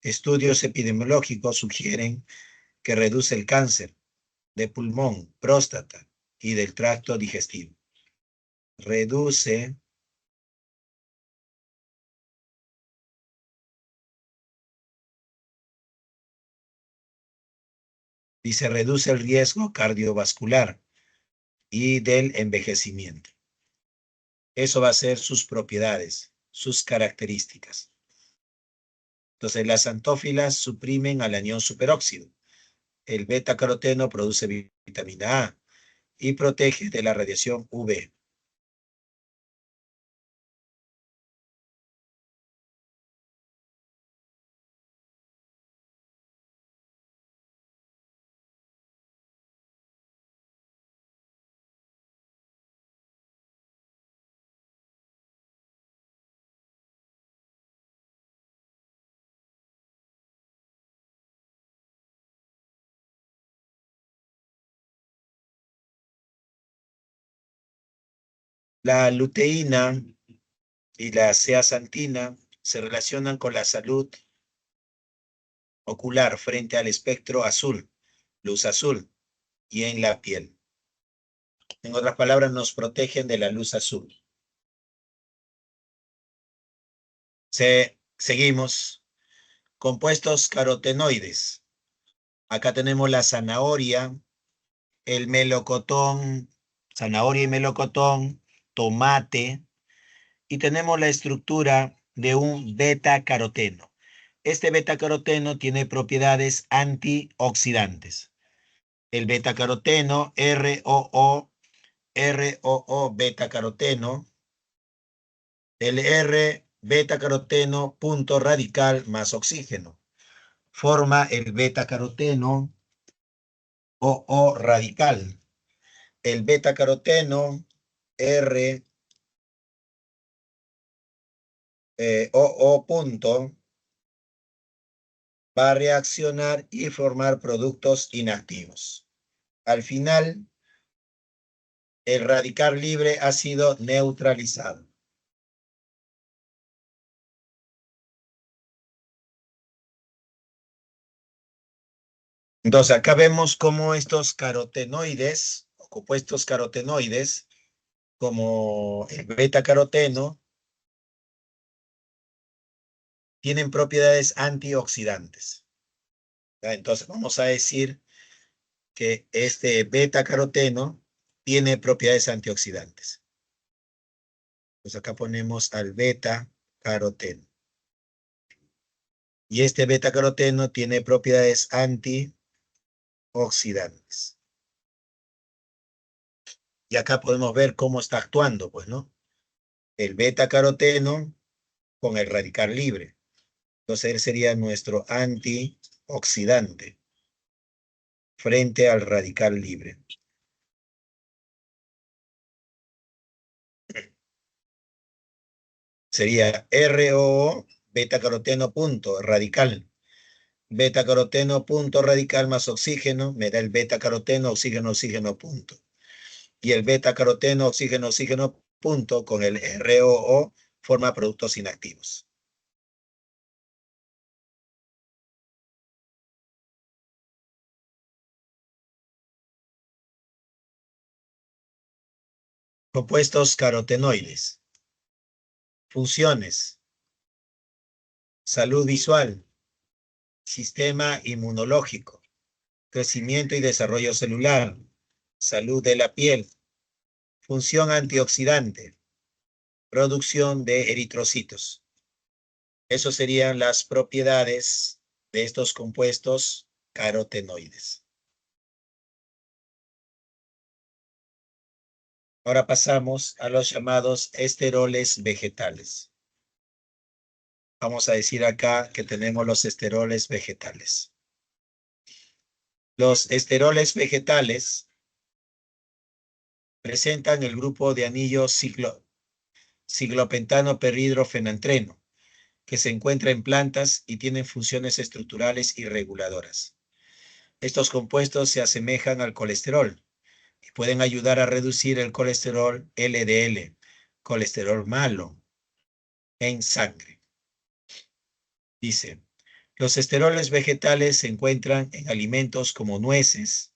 estudios epidemiológicos sugieren que reduce el cáncer de pulmón, próstata y del tracto digestivo. Reduce el riesgo cardiovascular y del envejecimiento. Eso va a ser sus propiedades, sus características. Entonces, las antófilas suprimen al anión superóxido. El beta-caroteno produce vitamina A y protege de la radiación UV. La luteína y la zeaxantina se relacionan con la salud ocular frente al espectro azul, luz azul, y en la piel. En otras palabras, nos protegen de la luz azul. Seguimos. Compuestos carotenoides. Acá tenemos la zanahoria, el melocotón, zanahoria y melocotón, tomate, y tenemos la estructura de un beta-caroteno. Este beta-caroteno tiene propiedades antioxidantes. El beta-caroteno, ROO beta-caroteno, el R beta-caroteno punto radical más oxígeno. Forma el beta-caroteno OO radical. El beta-caroteno R OO punto va a reaccionar y formar productos inactivos. Al final, el radical libre ha sido neutralizado. Entonces, acá vemos cómo estos carotenoides, o compuestos carotenoides, como el beta-caroteno, tienen propiedades antioxidantes. Entonces, vamos a decir que este beta-caroteno tiene propiedades antioxidantes. Pues acá ponemos al beta-caroteno. Y este beta-caroteno tiene propiedades antioxidantes. Y acá podemos ver cómo está actuando, pues, ¿no? El beta-caroteno con el radical libre. Entonces, él sería nuestro antioxidante frente al radical libre. Sería ROO beta-caroteno punto radical. Beta-caroteno punto radical más oxígeno me da el beta-caroteno, oxígeno, oxígeno punto. Y el beta-caroteno, oxígeno, oxígeno punto con el ROO forma productos inactivos. Compuestos carotenoides. Funciones. Salud visual. Sistema inmunológico. Crecimiento y desarrollo celular. Salud de la piel. Función antioxidante. Producción de eritrocitos. Esas serían las propiedades de estos compuestos carotenoides. Ahora pasamos a los llamados esteroles vegetales. Vamos a decir acá que tenemos los esteroles vegetales. Los esteroles vegetales presentan el grupo de anillo ciclopentano perhidrofenantreno, que se encuentra en plantas y tienen funciones estructurales y reguladoras. Estos compuestos se asemejan al colesterol y pueden ayudar a reducir el colesterol LDL, colesterol malo, en sangre. Dice, los esteroles vegetales se encuentran en alimentos como nueces,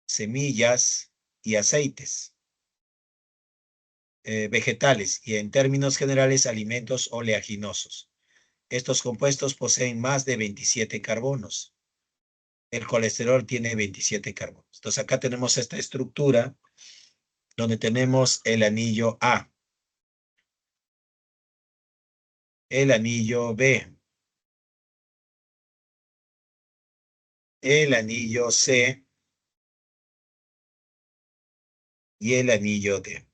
semillas y aceites vegetales y en términos generales alimentos oleaginosos. Estos compuestos poseen más de 27 carbonos. El colesterol tiene 27 carbonos. Entonces acá tenemos esta estructura donde tenemos el anillo A, el anillo B, el anillo C y el anillo D.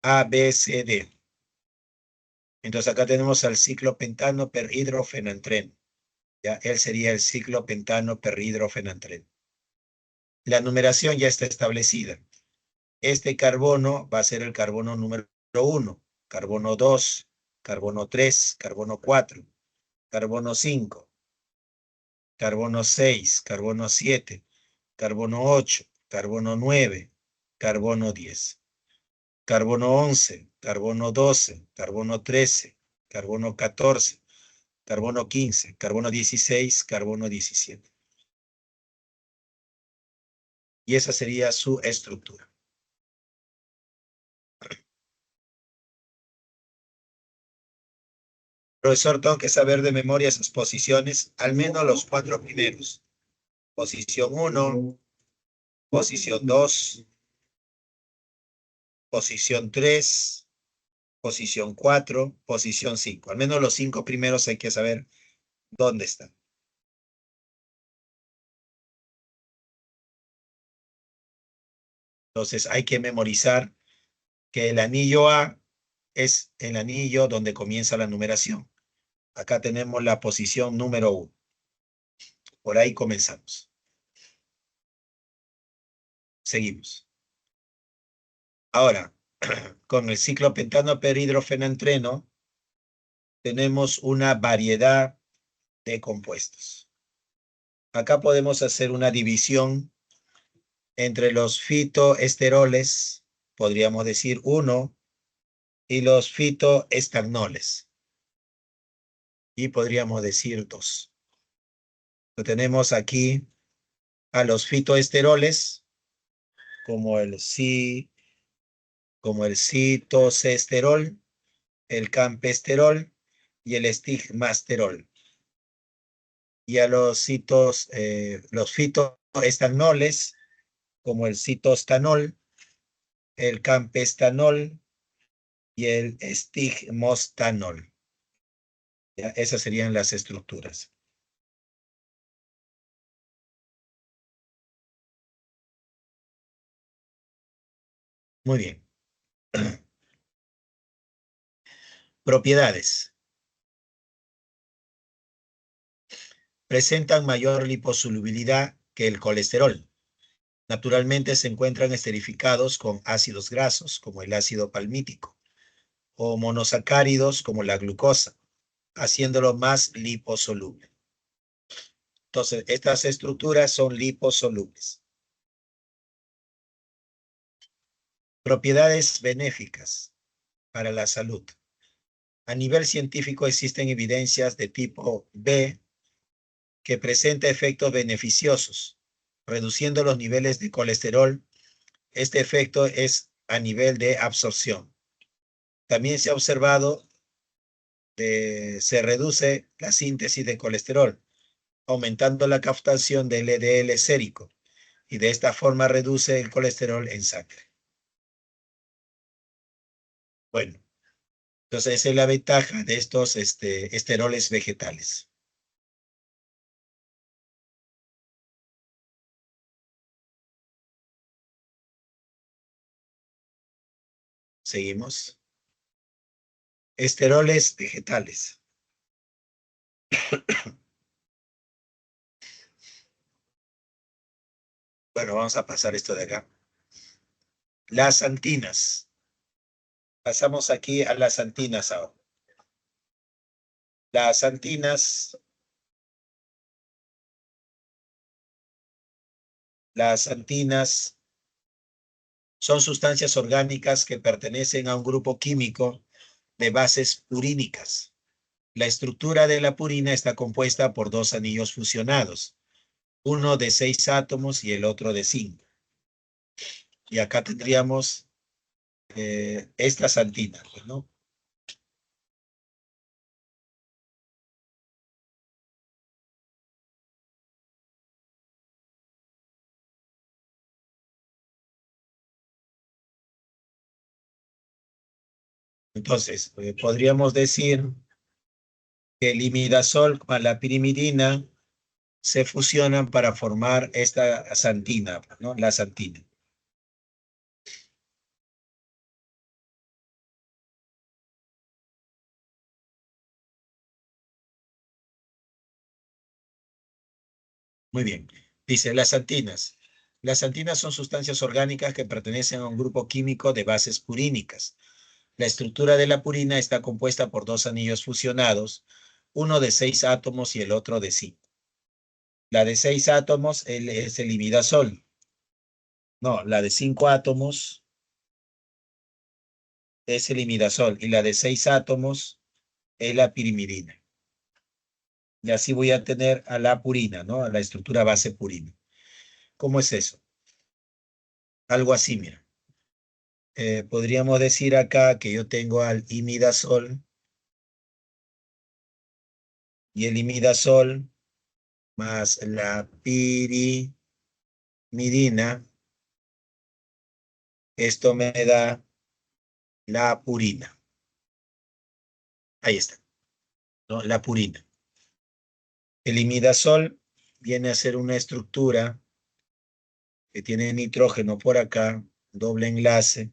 A, B, C, D. Entonces acá tenemos al ciclopentano perhidrofenantreno. Ya, él sería el ciclopentano perhidrofenantreno. La numeración ya está establecida. Este carbono va a ser el carbono número 1, carbono 2, carbono 3, carbono 4, carbono 5, carbono 6, carbono 7, carbono 8, carbono 9, carbono 10, carbono 11, carbono 12, carbono 13, carbono 14, carbono 15, carbono 16, carbono 17. Y esa sería su estructura. Profesor, tengo que saber de memoria esas posiciones, al menos los 4 primeros. Posición 1, posición 2, posición 3, posición 4, posición 5. Al menos los 5 primeros hay que saber dónde están. Entonces hay que memorizar que el anillo A es el anillo donde comienza la numeración. Acá tenemos la posición número 1. Por ahí comenzamos. Seguimos. Ahora, con el ciclopentano perhidrofenantreno tenemos una variedad de compuestos. Acá podemos hacer una división entre los fitoesteroles, podríamos decir 1, y los fitoestanoles, y podríamos decir 2. Tenemos aquí a los fitoesteroles, como como el citocesterol, el campesterol y el estigmasterol. Y a los fitoestanoles, como el citostanol, el campestanol y el estigmostanol. ¿Ya? Esas serían las estructuras. Muy bien. Propiedades. Presentan mayor liposolubilidad que el colesterol. Naturalmente se encuentran esterificados con ácidos grasos, como el ácido palmítico, o monosacáridos, como la glucosa, haciéndolo más liposoluble. Entonces, estas estructuras son liposolubles. Propiedades benéficas para la salud. A nivel científico existen evidencias de tipo B que presenta efectos beneficiosos, reduciendo los niveles de colesterol. Este efecto es a nivel de absorción. También se ha observado que se reduce la síntesis de colesterol, aumentando la captación del LDL sérico, y de esta forma reduce el colesterol en sangre. Bueno, entonces esa es la ventaja de estos esteroles vegetales. Seguimos. Esteroles vegetales. Bueno, vamos a pasar esto de acá. Las antinas. Pasamos aquí a las antinas ahora. Las antinas, las antinas son sustancias orgánicas que pertenecen a un grupo químico de bases purínicas. La estructura de la purina está compuesta por dos anillos fusionados, uno de 6 átomos y el otro de 5. Y acá tendríamos estas antinas, ¿no? Entonces, podríamos decir que el imidazol con la pirimidina se fusionan para formar esta santina, ¿no? La santina. Muy bien. Dice, las santinas. Las santinas son sustancias orgánicas que pertenecen a un grupo químico de bases purínicas. La estructura de la purina está compuesta por dos anillos fusionados, uno de 6 átomos y el otro de 5. La de 6 átomos es el imidazol. No, la de 5 átomos es el imidazol y la de 6 átomos es la pirimidina. Y así voy a tener a la purina, ¿no? A la estructura base purina. ¿Cómo es eso? Algo así, mira. Podríamos decir acá que yo tengo al imidazol y el imidazol más la pirimidina. Esto me da la purina. Ahí está, ¿no? La purina. El imidazol viene a ser una estructura que tiene nitrógeno por acá, doble enlace,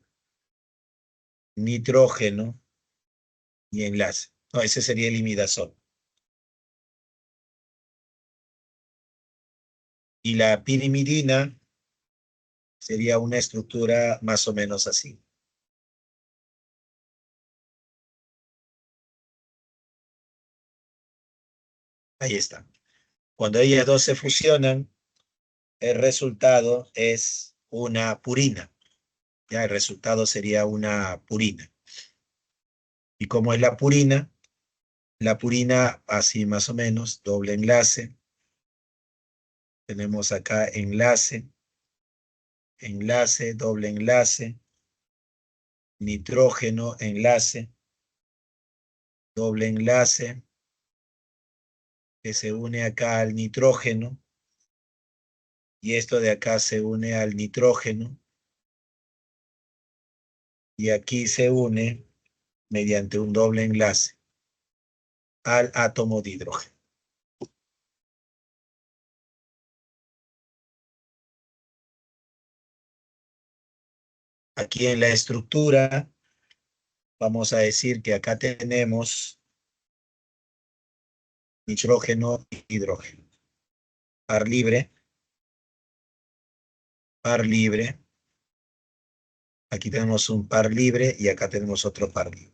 nitrógeno y enlace. No, ese sería el imidazol. Y la pirimidina sería una estructura más o menos así. Ahí está. Cuando ellas dos se fusionan, el resultado es una purina. Ya el resultado sería una purina. ¿Y cómo es la purina? La purina, así más o menos, doble enlace. Tenemos acá enlace, enlace, doble enlace, nitrógeno, enlace, doble enlace, que se une acá al nitrógeno, y esto de acá se une al nitrógeno, y aquí se une mediante un doble enlace al átomo de hidrógeno. Aquí en la estructura, vamos a decir que acá tenemos nitrógeno y hidrógeno. Par libre, par libre. Aquí tenemos un par libre y acá tenemos otro par libre.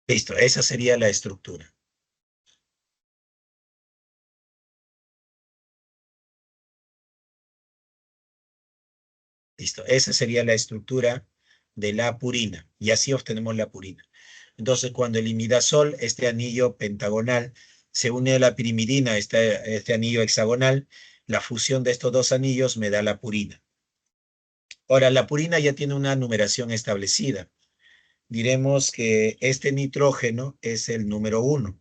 Listo, esa sería la estructura. Listo, esa sería la estructura de la purina. Y así obtenemos la purina. Entonces, cuando el imidazol, este anillo pentagonal, se une a la pirimidina, este anillo hexagonal, la fusión de estos dos anillos me da la purina. Ahora, la purina ya tiene una numeración establecida. Diremos que este nitrógeno es el número 1.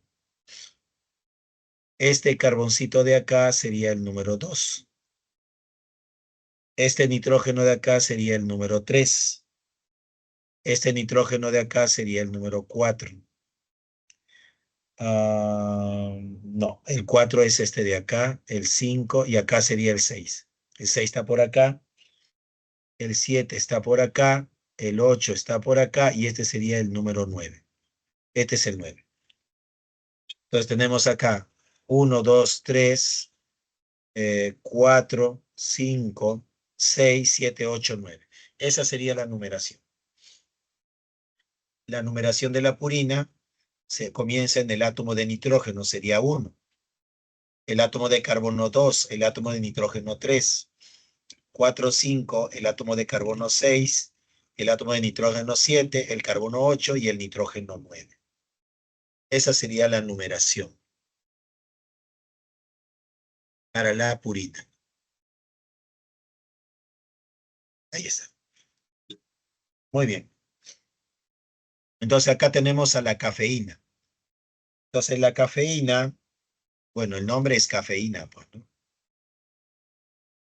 Este carboncito de acá sería el número 2. Este nitrógeno de acá sería el número 3. Este nitrógeno de acá sería el número 4. No, el 4 es este de acá, el 5 y acá sería el 6. El 6 está por acá, el 7 está por acá, el 8 está por acá y este sería el número 9. Este es el 9. Entonces tenemos acá 1, 2, 3, 4, 5, 6, 7, 8, 9. Esa sería la numeración. La numeración de la purina se comienza en el átomo de nitrógeno, sería 1. El átomo de carbono 2, el átomo de nitrógeno 3. 4, 5, el átomo de carbono 6, el átomo de nitrógeno 7, el carbono 8 y el nitrógeno 9. Esa sería la numeración para la purina. Ahí está. Muy bien. Entonces acá tenemos a la cafeína. Entonces la cafeína, bueno, el nombre es cafeína, pues, ¿no?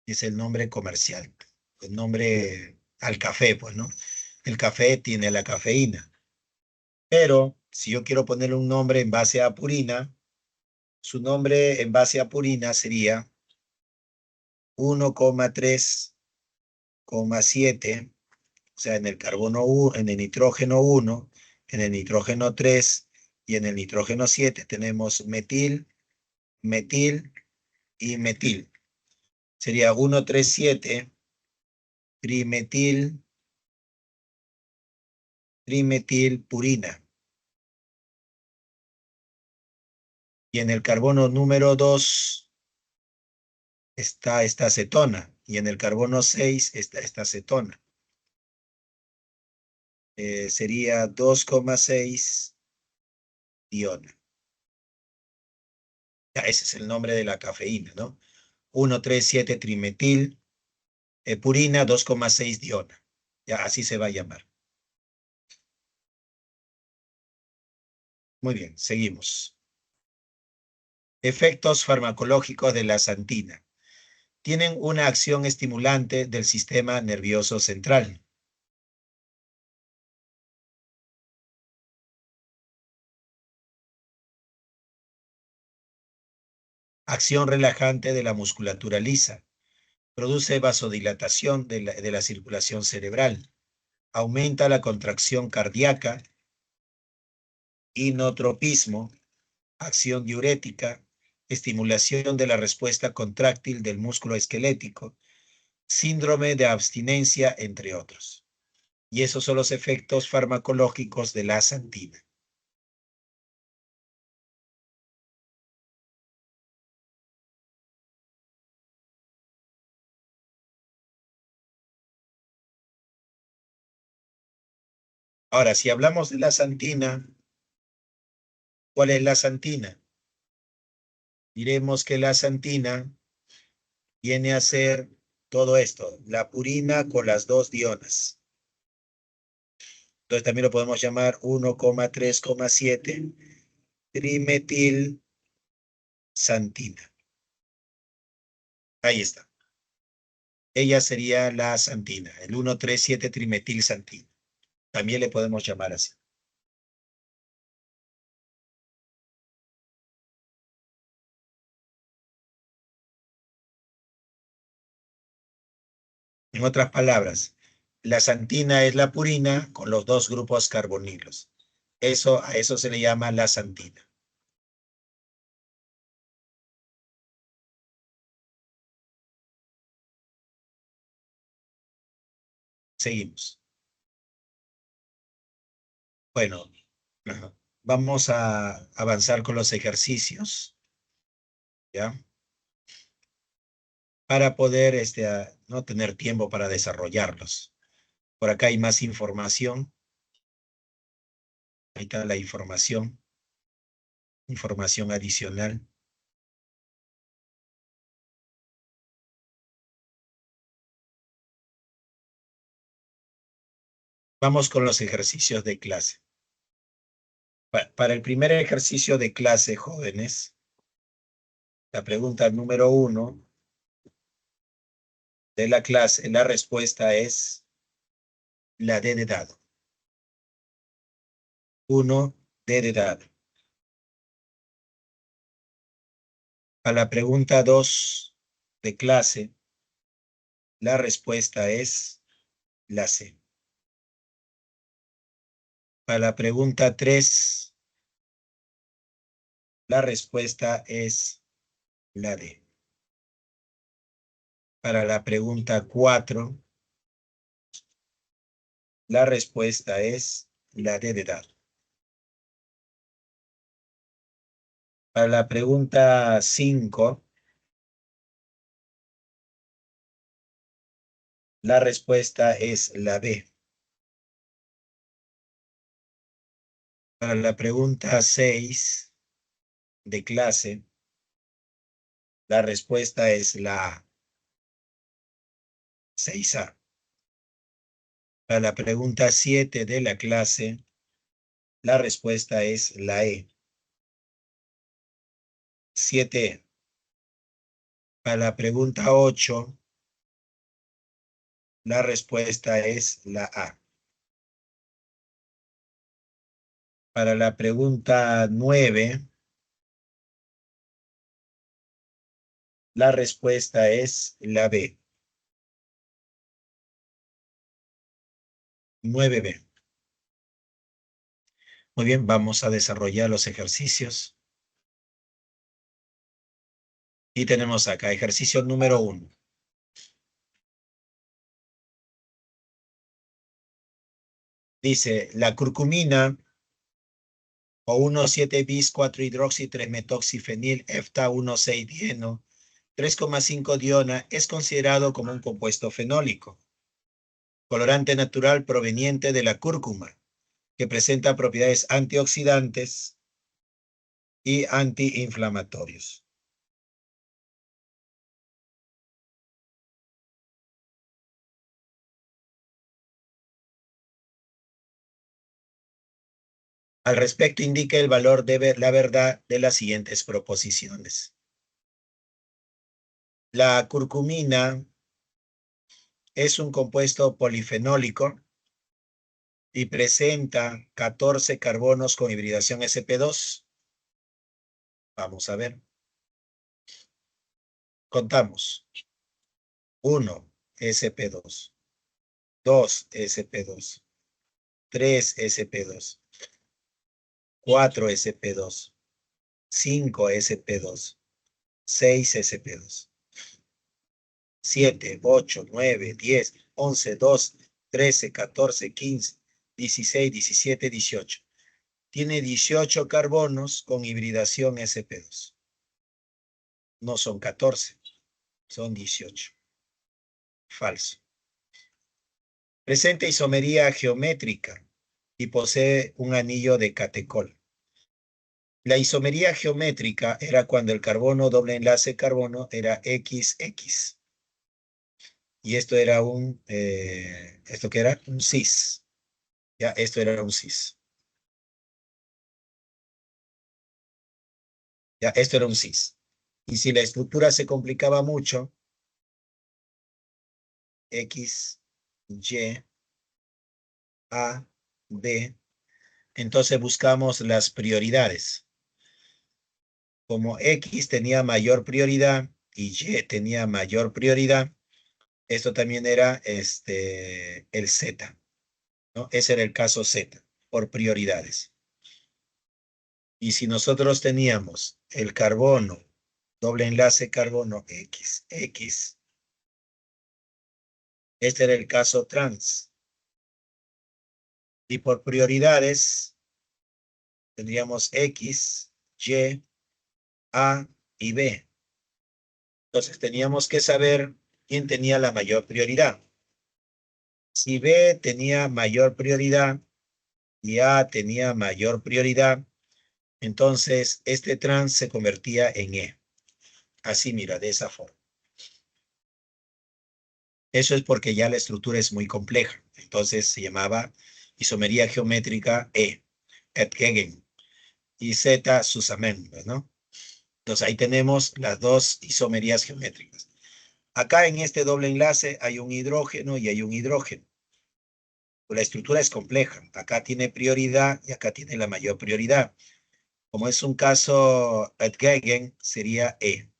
Es el nombre comercial, el nombre al café, pues, ¿no? El café tiene la cafeína. Pero si yo quiero ponerle un nombre en base a purina, su nombre en base a purina sería 1,3,7, o sea, en el carbono 1, en el nitrógeno 1, en el nitrógeno 3 y en el nitrógeno 7 tenemos metil, metil y metil. Sería 1,3,7 trimetil, trimetil purina. Y en el carbono número 2 está esta acetona. Y en el carbono 6 está esta acetona. Sería 2,6 diona. Ya, ese es el nombre de la cafeína, ¿no? 1,3,7 trimetil, purina 2,6 diona. Ya, así se va a llamar. Muy bien, seguimos. Efectos farmacológicos de la xantina. Tienen una acción estimulante del sistema nervioso central. Acción relajante de la musculatura lisa. Produce vasodilatación de la circulación cerebral. Aumenta la contracción cardíaca. Inotropismo. Acción diurética. Estimulación de la respuesta contráctil del músculo esquelético. Síndrome de abstinencia, entre otros. Y esos son los efectos farmacológicos de la xantina. Ahora, si hablamos de la xantina, ¿cuál es la xantina? Diremos que la xantina viene a ser todo esto, la purina con las dos dionas. Entonces también lo podemos llamar 1,3,7 trimetil xantina. Ahí está. Ella sería la xantina, el 1,3,7 trimetil xantina. También le podemos llamar así. En otras palabras, la xantina es la purina con los dos grupos carbonilos. A eso se le llama la xantina. Seguimos. Bueno, ajá, vamos a avanzar con los ejercicios, ¿ya? Para poder no tener tiempo para desarrollarlos. Por acá hay más información. Ahí está la información, información adicional. Vamos con los ejercicios de clase. Para el primer ejercicio de clase, jóvenes, la pregunta número 1 de la clase, la respuesta es la D de dado. 1, D de dado. A la pregunta 2 de clase, la respuesta es la C. A la pregunta 3, la respuesta es la D. Para la pregunta 4, La respuesta es la D de dado. Para la pregunta 5, la respuesta es la B. Para la pregunta 6 de clase, la respuesta es la A, 6A. Para la pregunta 7 de la clase, la respuesta es la E, 7E. Para la pregunta 8, la respuesta es la A. Para la pregunta 9, la respuesta es la B, 9B. Muy bien, vamos a desarrollar los ejercicios. Y tenemos acá ejercicio número 1. Dice, la curcumina o 1,7-bis 4-hidroxi-3-metoxifenil EFTA 1,6-dieno 3,5-diona es considerado como un compuesto fenólico, colorante natural proveniente de la cúrcuma, que presenta propiedades antioxidantes y antiinflamatorios. Al respecto, indica el valor de la verdad de las siguientes proposiciones. La curcumina es un compuesto polifenólico y presenta 14 carbonos con hibridación sp2. Vamos a ver. Contamos. 1, sp2. 2, sp2. 3, sp2. 4, sp2. 5, sp2. 6, sp2. 7, 8, 9, 10, 11, 12, 13, 14, 15, 16, 17, 18. Tiene 18 carbonos con hibridación sp2. No son 14, son 18. Falso. Presenta isomería geométrica y posee un anillo de catecol. La isomería geométrica era cuando el carbono doble enlace carbono era XX. Y esto era ¿esto qué era? Un cis. Ya, esto era un cis. Ya, esto era un cis. Y si la estructura se complicaba mucho, X, Y, A, B, entonces buscamos las prioridades. Como X tenía mayor prioridad y Y tenía mayor prioridad, esto también era el Z, ¿no? Ese era el caso Z, por prioridades. Y si nosotros teníamos el carbono, doble enlace carbono XX, este era el caso trans. Y por prioridades tendríamos X, Y, A y B. Entonces teníamos que saber quién tenía la mayor prioridad. Si B tenía mayor prioridad y A tenía mayor prioridad, entonces este trans se convertía en E. Así, mira, de esa forma. Eso es porque ya la estructura es muy compleja. Entonces se llamaba isomería geométrica E, Edgegen, y Z, Susamen, ¿no? Entonces ahí tenemos las dos isomerías geométricas. Acá en este doble enlace hay un hidrógeno y hay un hidrógeno. La estructura es compleja. Acá tiene prioridad y acá tiene la mayor prioridad. Como es un caso Edgegen, sería E.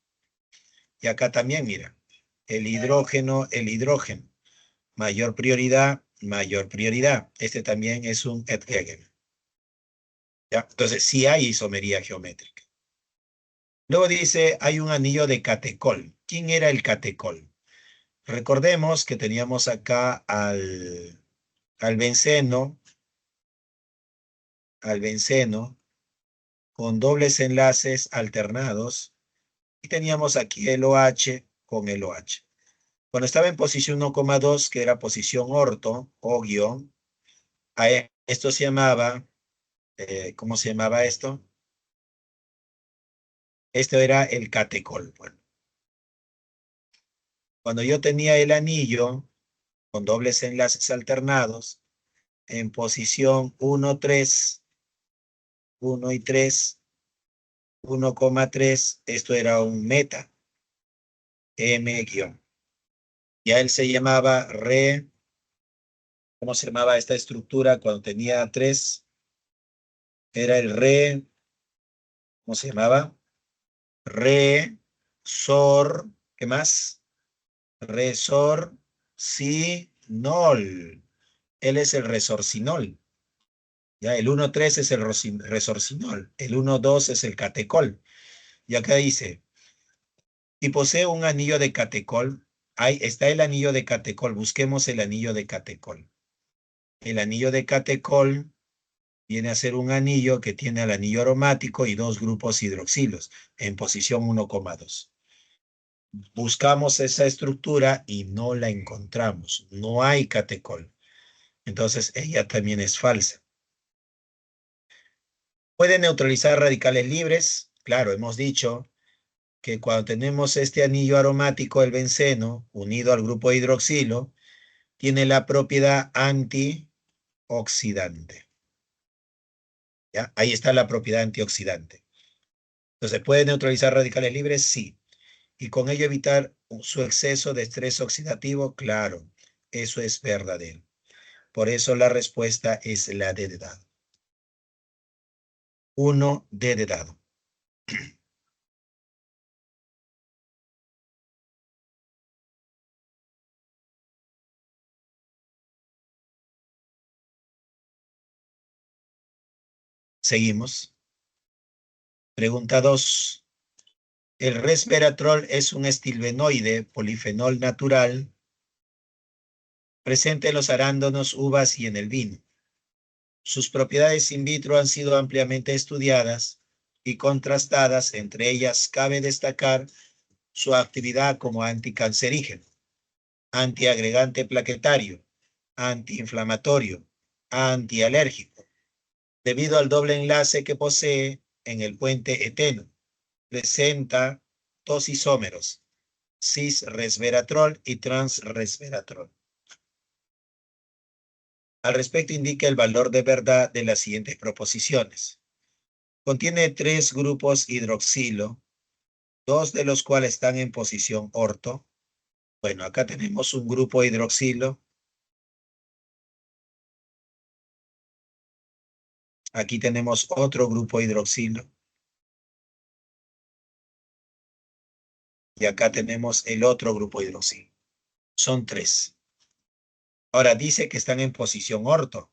Y acá también, mira, el hidrógeno. Mayor prioridad, mayor prioridad. Este también es un Edgegen. ¿Ya? Entonces, sí hay isomería geométrica. Luego dice, hay un anillo de catecol. ¿Quién era el catecol? Recordemos que teníamos acá al al benceno con dobles enlaces alternados y teníamos aquí el OH con el OH. Cuando estaba en posición 1,2, que era posición orto o guión, esto se llamaba, ¿cómo se llamaba esto? Esto era el catecol. Bueno, cuando yo tenía el anillo con dobles enlaces alternados en posición 1, 3, 1 y 3, 1,3, esto era un meta, M-. Ya él se llamaba ¿cómo se llamaba esta estructura cuando tenía 3? Era el ¿cómo se llamaba? Resor, ¿qué más? Resorcinol. Él es el resorcinol. Ya, el 1,3 es el resorcinol. El 1,2 es el catecol. Y acá dice, y posee un anillo de catecol. Ahí está el anillo de catecol. Busquemos el anillo de catecol. El anillo de catecol viene a ser un anillo que tiene el anillo aromático y 2 grupos hidroxilos en posición 1,2. Buscamos esa estructura y no la encontramos. No hay catecol. Entonces ella también es falsa. ¿Puede neutralizar radicales libres? Claro, hemos dicho que cuando tenemos este anillo aromático, el benceno, unido al grupo hidroxilo, tiene la propiedad antioxidante. ¿Ya? Ahí está la propiedad antioxidante. Entonces, ¿puede neutralizar radicales libres? Sí. Y con ello evitar su exceso de estrés oxidativo, claro, eso es verdadero. Por eso la respuesta es la D de dado. 1, D de dado. Seguimos. Pregunta 2. El resveratrol es un estilbenoide polifenol natural presente en los arándanos, uvas y en el vino. Sus propiedades in vitro han sido ampliamente estudiadas y contrastadas. Entre ellas cabe destacar su actividad como anticancerígeno, antiagregante plaquetario, antiinflamatorio, antialérgico, debido al doble enlace que posee en el puente eteno. Presenta dos isómeros, cis-resveratrol y trans-resveratrol. Al respecto indica el valor de verdad de las siguientes proposiciones. Contiene 3 grupos hidroxilo, 2 de los cuales están en posición orto. Bueno, acá tenemos un grupo hidroxilo. Aquí tenemos otro grupo hidroxilo. Y acá tenemos el otro grupo hidroxilo. Son 3. Ahora dice que están en posición orto.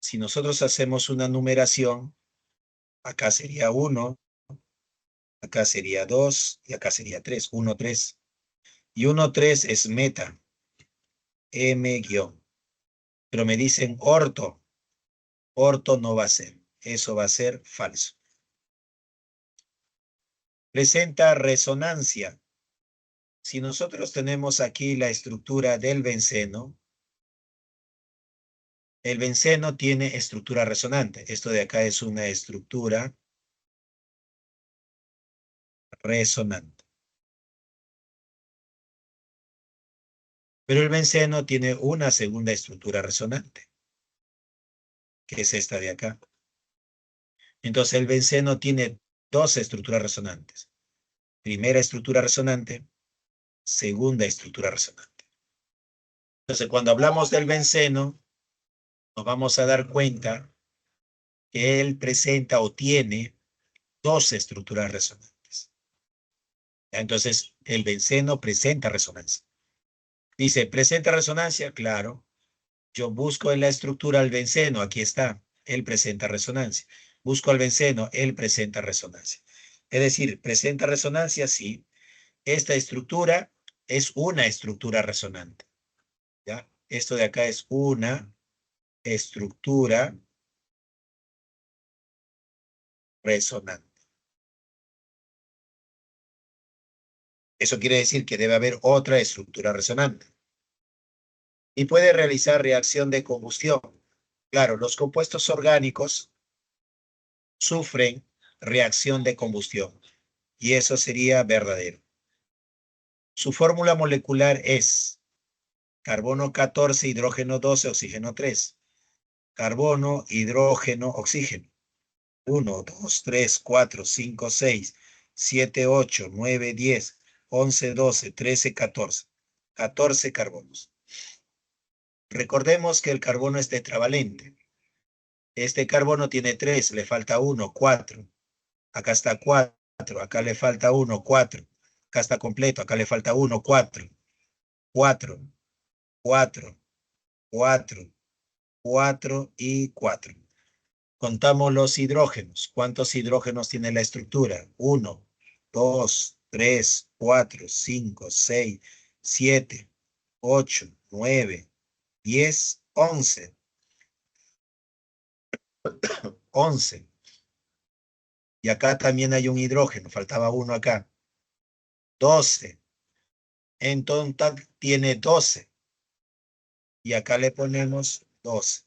Si nosotros hacemos una numeración, acá sería 1, acá sería 2 y acá sería 3. 1, 3. Y 1, 3 es meta, M-. Pero me dicen orto. Orto no va a ser. Eso va a ser falso. Presenta resonancia. Si nosotros tenemos aquí la estructura del benceno, el benceno tiene estructura resonante. Esto de acá es una estructura resonante. Pero el benceno tiene una segunda estructura resonante, que es esta de acá. Entonces el benceno tiene 2 estructuras resonantes. Primera estructura resonante, segunda estructura resonante. Entonces cuando hablamos del benceno, nos vamos a dar cuenta que él presenta o tiene 2 estructuras resonantes. Entonces el benceno presenta resonancia. Dice, ¿presenta resonancia? Claro. Yo busco en la estructura al benceno, aquí está, él presenta resonancia. Busco al benceno, él presenta resonancia. Es decir, presenta resonancia, sí. Esta estructura es una estructura resonante. ¿Ya? Esto de acá es una estructura resonante. Eso quiere decir que debe haber otra estructura resonante. Y puede realizar reacción de combustión. Claro, los compuestos orgánicos sufren reacción de combustión. Y eso sería verdadero. Su fórmula molecular es carbono 14, hidrógeno 12, oxígeno 3. Carbono, hidrógeno, oxígeno. 1, 2, 3, 4, 5, 6, 7, 8, 9, 10, 11, 12, 13, 14. 14 carbonos. Recordemos que el carbono es tetravalente. Este carbono tiene 3, le falta 1, 4. Acá está 4, acá le falta 1, 4. Acá está completo, acá le falta 1, 4. 4, 4, 4, 4 y 4. Contamos los hidrógenos. ¿Cuántos hidrógenos tiene la estructura? 1, 2, 3, 4, 5, 6, 7, 8, 9, 10, 11. 11. Y acá también hay un hidrógeno. Faltaba uno acá. 12. En total tiene 12. Y acá le ponemos 12.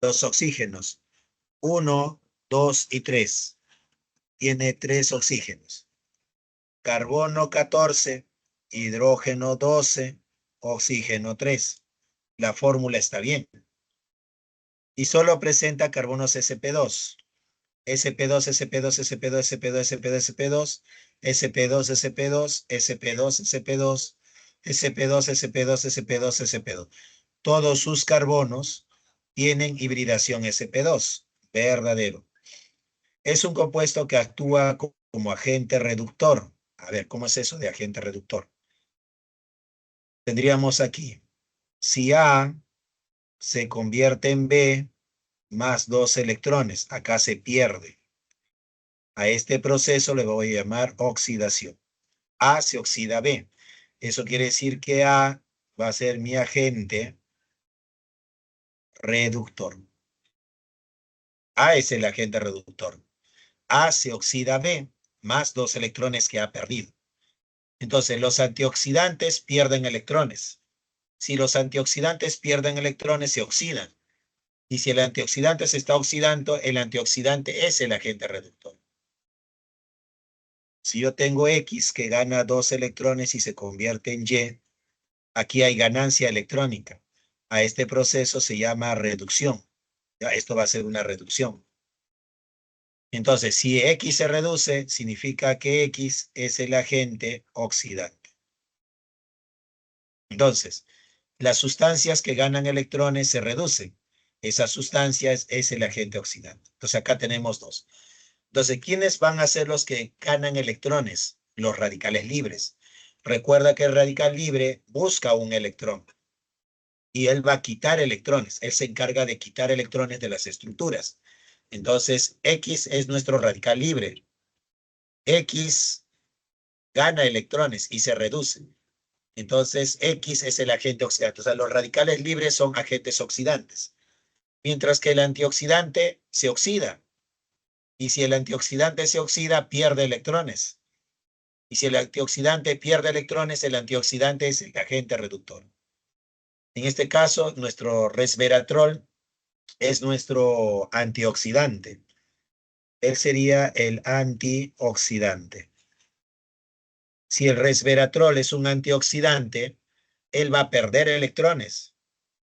Los oxígenos. 1, 2 y 3. Tiene 3 oxígenos. Carbono 14, hidrógeno 12, oxígeno 3. La fórmula está bien. Y solo presenta carbonos sp2. sp2, sp2, sp2, sp2, sp2, sp2, sp2, sp2, sp2, sp2, sp2, sp2, sp2, sp2. Todos sus carbonos tienen hibridación sp2. Verdadero. Es un compuesto que actúa como agente reductor. A ver, ¿cómo es eso de agente reductor? Tendríamos aquí, si A se convierte en B más 2 electrones, acá se pierde. A este proceso le voy a llamar oxidación. A se oxida a B. Eso quiere decir que A va a ser mi agente reductor. A es el agente reductor. A se oxida a B más 2 electrones que ha perdido. Entonces, los antioxidantes pierden electrones. Si los antioxidantes pierden electrones, se oxidan. Y si el antioxidante se está oxidando, el antioxidante es el agente reductor. Si yo tengo X que gana 2 electrones y se convierte en Y, aquí hay ganancia electrónica. A este proceso se llama reducción. Ya, esto va a ser una reducción. Entonces, si X se reduce, significa que X es el agente oxidante. Entonces, las sustancias que ganan electrones se reducen. Esa sustancia es el agente oxidante. Entonces, acá tenemos dos. Entonces, ¿quiénes van a ser los que ganan electrones? Los radicales libres. Recuerda que el radical libre busca un electrón y él va a quitar electrones. Él se encarga de quitar electrones de las estructuras. Entonces, X es nuestro radical libre. X gana electrones y se reduce. Entonces, X es el agente oxidante. O sea, los radicales libres son agentes oxidantes. Mientras que el antioxidante se oxida. Y si el antioxidante se oxida, pierde electrones. Y si el antioxidante pierde electrones, el antioxidante es el agente reductor. En este caso, nuestro resveratrol es nuestro antioxidante. Él sería el antioxidante. Si el resveratrol es un antioxidante, él va a perder electrones.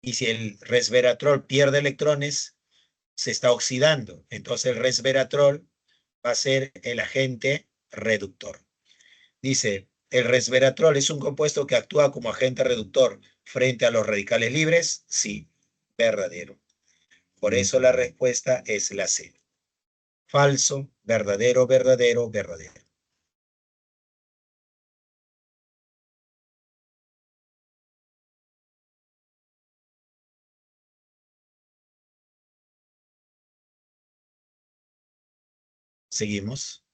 Y si el resveratrol pierde electrones, se está oxidando. Entonces el resveratrol va a ser el agente reductor. Dice, ¿el resveratrol es un compuesto que actúa como agente reductor frente a los radicales libres? Sí, verdadero. Por eso la respuesta es la C. Falso, verdadero, verdadero, verdadero. Seguimos.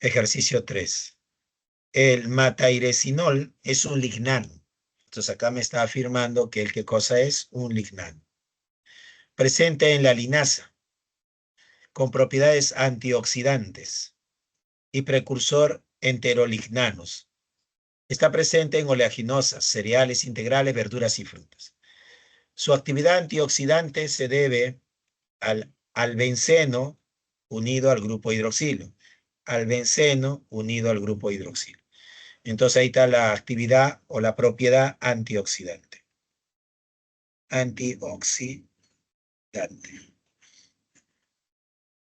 Ejercicio 3. El matairesinol es un lignano. Entonces acá me está afirmando que ¿qué cosa es? Un lignano. Presente en la linaza, con propiedades antioxidantes y precursor enterolignanos. Está presente en oleaginosas, cereales integrales, verduras y frutas. Su actividad antioxidante se debe al benceno unido al grupo hidroxilo. Al benceno unido al grupo hidroxilo. Entonces ahí está la actividad o la propiedad antioxidante. Antioxidante.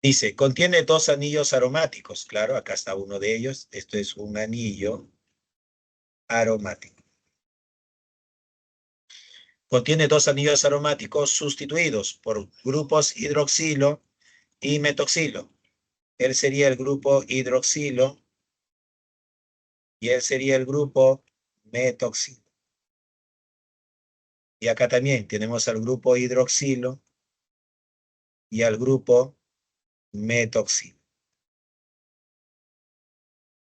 Dice, contiene dos anillos aromáticos. Claro, acá está uno de ellos. Esto es un anillo aromático. Contiene dos anillos aromáticos sustituidos por grupos hidroxilo y metoxilo. Él sería el grupo hidroxilo y él sería el grupo metoxilo. Y acá también tenemos al grupo hidroxilo y al grupo metoxilo.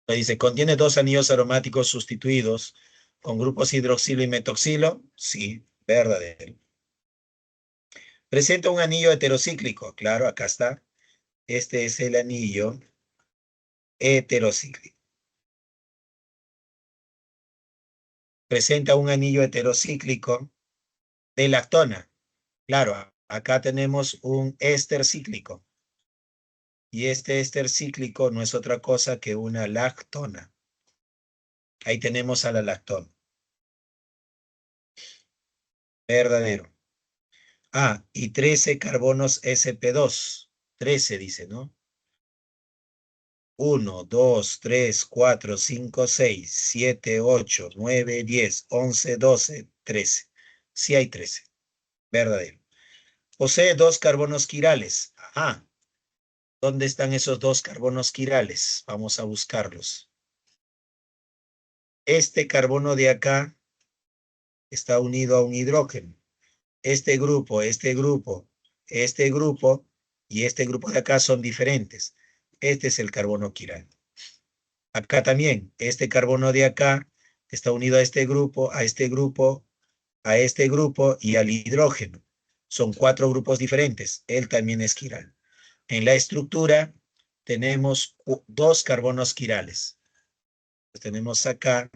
Dice, ¿contiene dos anillos aromáticos sustituidos con grupos hidroxilo y metoxilo? Sí, verdadero. Presenta un anillo heterocíclico. Claro, acá está. Este es el anillo heterocíclico. Presenta un anillo heterocíclico de lactona. Claro, acá tenemos un éster cíclico. Y este éster cíclico no es otra cosa que una lactona. Ahí tenemos a la lactona. Verdadero. Ah, y 13 carbonos sp2. 13 dice, ¿no? 1, 2, 3, 4, 5, 6, 7, 8, 9, 10, 11, 12, 13. Sí hay 13. Verdadero. Posee dos carbonos quirales. Ajá. ¿Dónde están esos dos carbonos quirales? Vamos a buscarlos. Este carbono de acá está unido a un hidrógeno. Este grupo, este grupo, este grupo y este grupo de acá son diferentes. Este es el carbono quiral. Acá también, este carbono de acá está unido a este grupo, a este grupo, a este grupo y al hidrógeno. Son cuatro grupos diferentes. Él también es quiral. En la estructura tenemos dos carbonos quirales. Tenemos acá,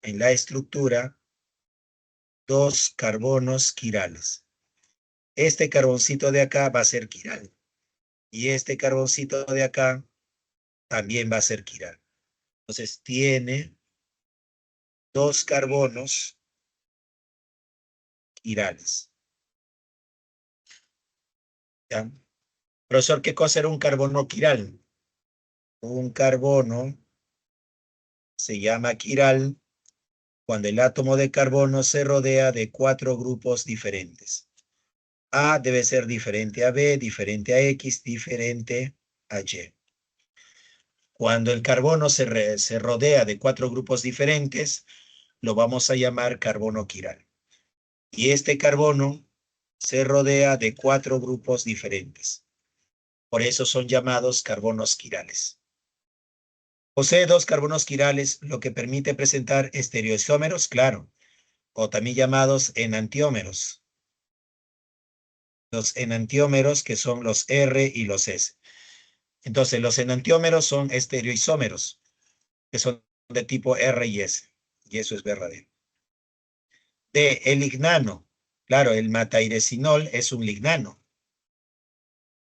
en la estructura, dos carbonos quirales. Este carboncito de acá va a ser quiral. Y este carboncito de acá también va a ser quiral. Entonces tiene dos carbonos quirales. ¿Ya? Profesor, ¿qué cosa era un carbono quiral? Un carbono se llama quiral cuando el átomo de carbono se rodea de cuatro grupos diferentes. A debe ser diferente a B, diferente a X, diferente a Y. Cuando el carbono se rodea de cuatro grupos diferentes, lo vamos a llamar carbono quiral. Y este carbono se rodea de cuatro grupos diferentes. Por eso son llamados carbonos quirales. Posee dos carbonos quirales, lo que permite presentar estereoisómeros, claro, o también llamados enantiómeros. Los enantiómeros que son los R y los S. Entonces, los enantiómeros son estereoisómeros, que son de tipo R y S. Y eso es verdadero. D, el lignano. Claro, el matairesinol es un lignano.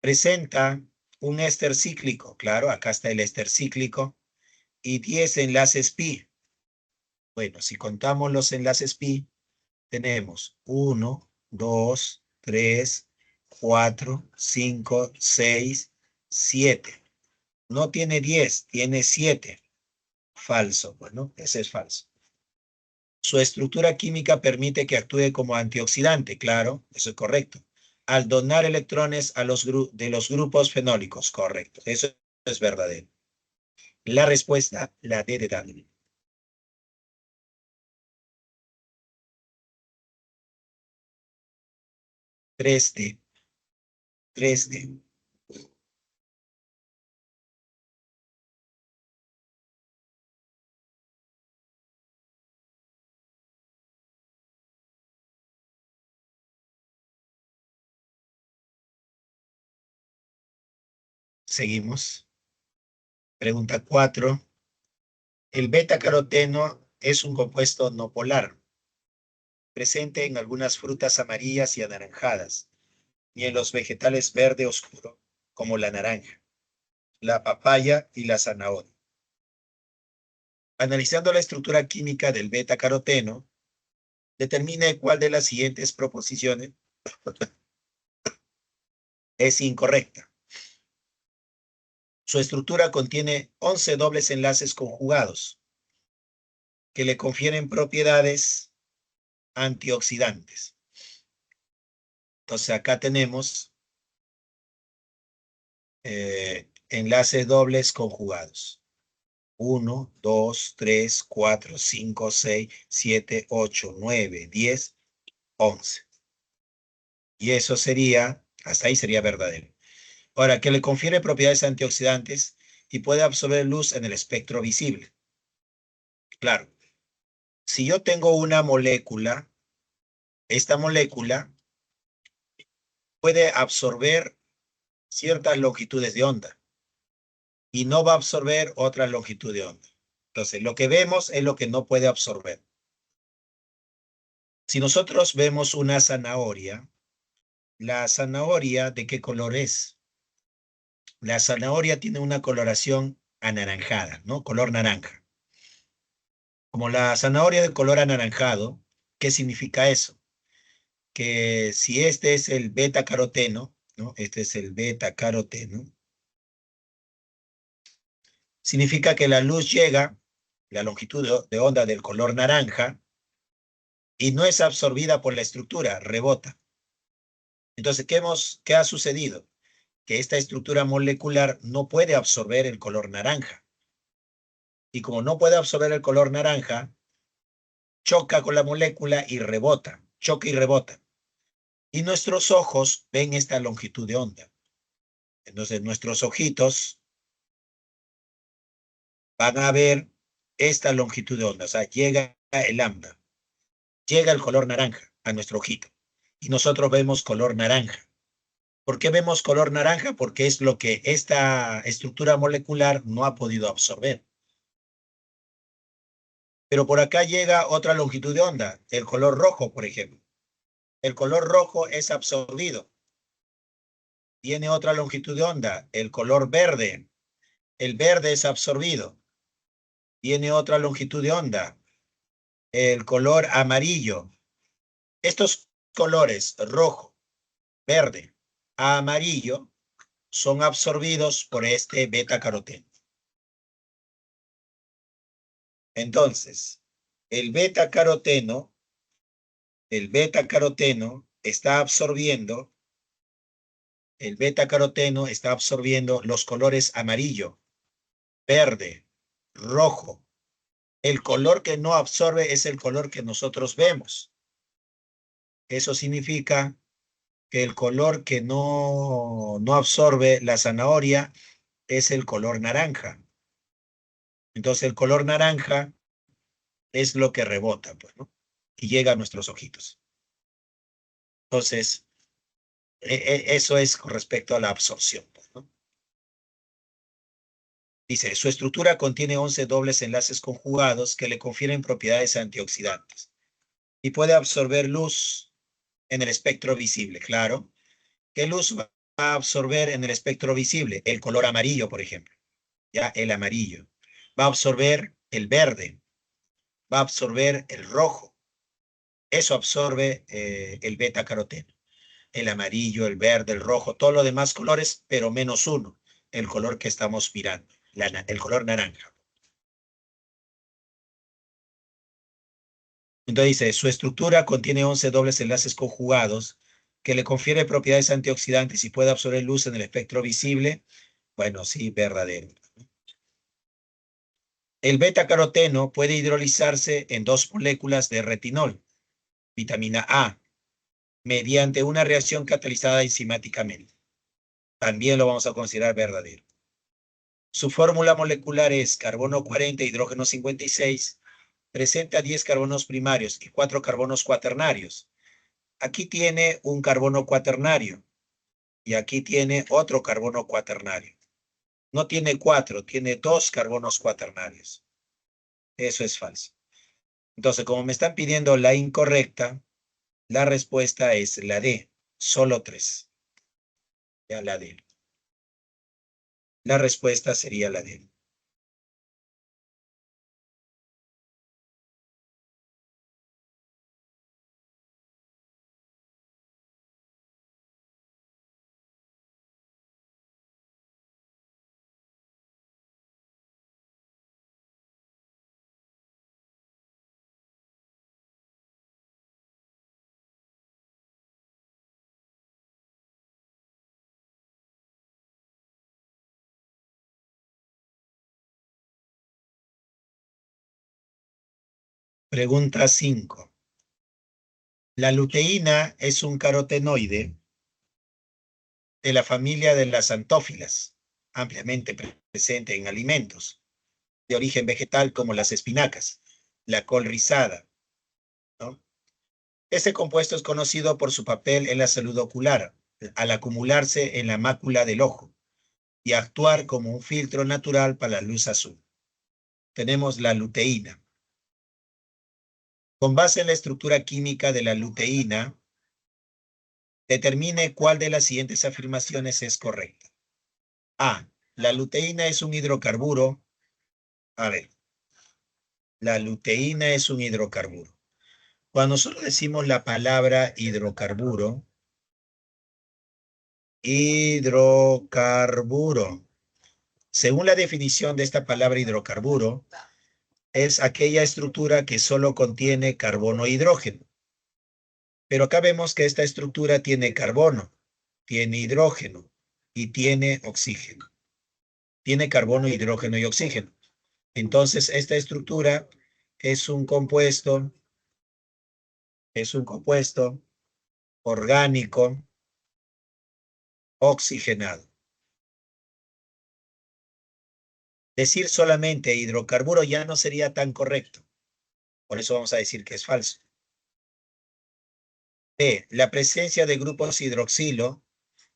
Presenta un éster cíclico. Claro, acá está el éster cíclico. Y 10 enlaces pi. Bueno, si contamos los enlaces pi, tenemos 1, 2, 3, 4, 5, 6, 7. No tiene 10, tiene 7. Falso, bueno, ese es falso. Su estructura química permite que actúe como antioxidante, claro, eso es correcto. Al donar electrones a de los grupos fenólicos, correcto, eso es verdadero. La respuesta, la D de Daniel. 3D, 3D. Seguimos. Pregunta 4. El beta-caroteno es un compuesto no polar, presente en algunas frutas amarillas y anaranjadas, y en los vegetales verde oscuro, como la naranja, la papaya y la zanahoria. Analizando la estructura química del beta-caroteno, determine cuál de las siguientes proposiciones es incorrecta. Su estructura contiene 11 dobles enlaces conjugados que le confieren propiedades antioxidantes. Entonces acá tenemos enlaces dobles conjugados. 1, 2, 3, 4, 5, 6, 7, 8, 9, 10, 11. Y eso sería, hasta ahí sería verdadero. Ahora, que le confiere propiedades antioxidantes y puede absorber luz en el espectro visible. Claro, si yo tengo una molécula, esta molécula puede absorber ciertas longitudes de onda y no va a absorber otra longitud de onda. Entonces, lo que vemos es lo que no puede absorber. Si nosotros vemos una zanahoria, ¿la zanahoria de qué color es? La zanahoria tiene una coloración anaranjada, ¿no? Color naranja. Como la zanahoria de color anaranjado, ¿qué significa eso? Que si este es el beta-caroteno, ¿no? Este es el beta-caroteno, significa que la luz llega, la longitud de onda del color naranja, y no es absorbida por la estructura, rebota. Entonces, ¿qué ha sucedido? Que esta estructura molecular no puede absorber el color naranja. Y como no puede absorber el color naranja, choca con la molécula y rebota, choca y rebota. Y nuestros ojos ven esta longitud de onda. Entonces, nuestros ojitos van a ver esta longitud de onda. O sea, llega el lambda, llega el color naranja a nuestro ojito. Y nosotros vemos color naranja. ¿Por qué vemos color naranja? Porque es lo que esta estructura molecular no ha podido absorber. Pero por acá llega otra longitud de onda, el color rojo, por ejemplo. El color rojo es absorbido. Tiene otra longitud de onda, el color verde. El verde es absorbido. Tiene otra longitud de onda, el color amarillo. Estos colores, rojo, verde, amarillo, son absorbidos por este beta-caroteno. Entonces, el beta-caroteno está absorbiendo, los colores amarillo, verde, rojo. El color que no absorbe es el color que nosotros vemos. Eso significa que el color que no absorbe la zanahoria es el color naranja. Entonces el color naranja es lo que rebota, pues, ¿no? Y llega a nuestros ojitos. Entonces, eso es con respecto a la absorción, pues, ¿no? Dice, su estructura contiene 11 dobles enlaces conjugados que le confieren propiedades antioxidantes y puede absorber luz en el espectro visible, claro. ¿Qué luz va a absorber en el espectro visible? El color amarillo, por ejemplo. Ya, el amarillo. Va a absorber el verde. Va a absorber el rojo. Eso absorbe el beta-caroteno. El amarillo, el verde, el rojo, todos los demás colores, pero menos uno, el color que estamos mirando, el color naranja. Entonces dice, su estructura contiene 11 dobles enlaces conjugados que le confiere propiedades antioxidantes y puede absorber luz en el espectro visible. Bueno, sí, verdadero. El beta-caroteno puede hidrolizarse en 2 moléculas de retinol, vitamina A, mediante una reacción catalizada enzimáticamente. También lo vamos a considerar verdadero. Su fórmula molecular es carbono 40, hidrógeno 56, presenta 10 carbonos primarios y 4 carbonos cuaternarios. Aquí tiene un carbono cuaternario y aquí tiene otro carbono cuaternario. No tiene 4, tiene 2 carbonos cuaternarios. Eso es falso. Entonces, como me están pidiendo la incorrecta, la respuesta es la D, solo 3. Ya la D. La respuesta sería la D. Pregunta 5. La luteína es un carotenoide de la familia de las antófilas, ampliamente presente en alimentos de origen vegetal como las espinacas, la col rizada, ¿no? Este compuesto es conocido por su papel en la salud ocular, al acumularse en la mácula del ojo y actuar como un filtro natural para la luz azul. Tenemos la luteína. Con base en la estructura química de la luteína, determine cuál de las siguientes afirmaciones es correcta. A. La luteína es un hidrocarburo. A ver, la luteína es un hidrocarburo. Cuando nosotros decimos la palabra hidrocarburo, según la definición de esta palabra hidrocarburo, es aquella estructura que solo contiene carbono e hidrógeno. Pero acá vemos que esta estructura tiene carbono, tiene hidrógeno y tiene oxígeno. Tiene carbono, hidrógeno y oxígeno. Entonces, esta estructura es un compuesto orgánico oxigenado. Decir solamente hidrocarburo ya no sería tan correcto. Por eso vamos a decir que es falso. B. La presencia de grupos hidroxilo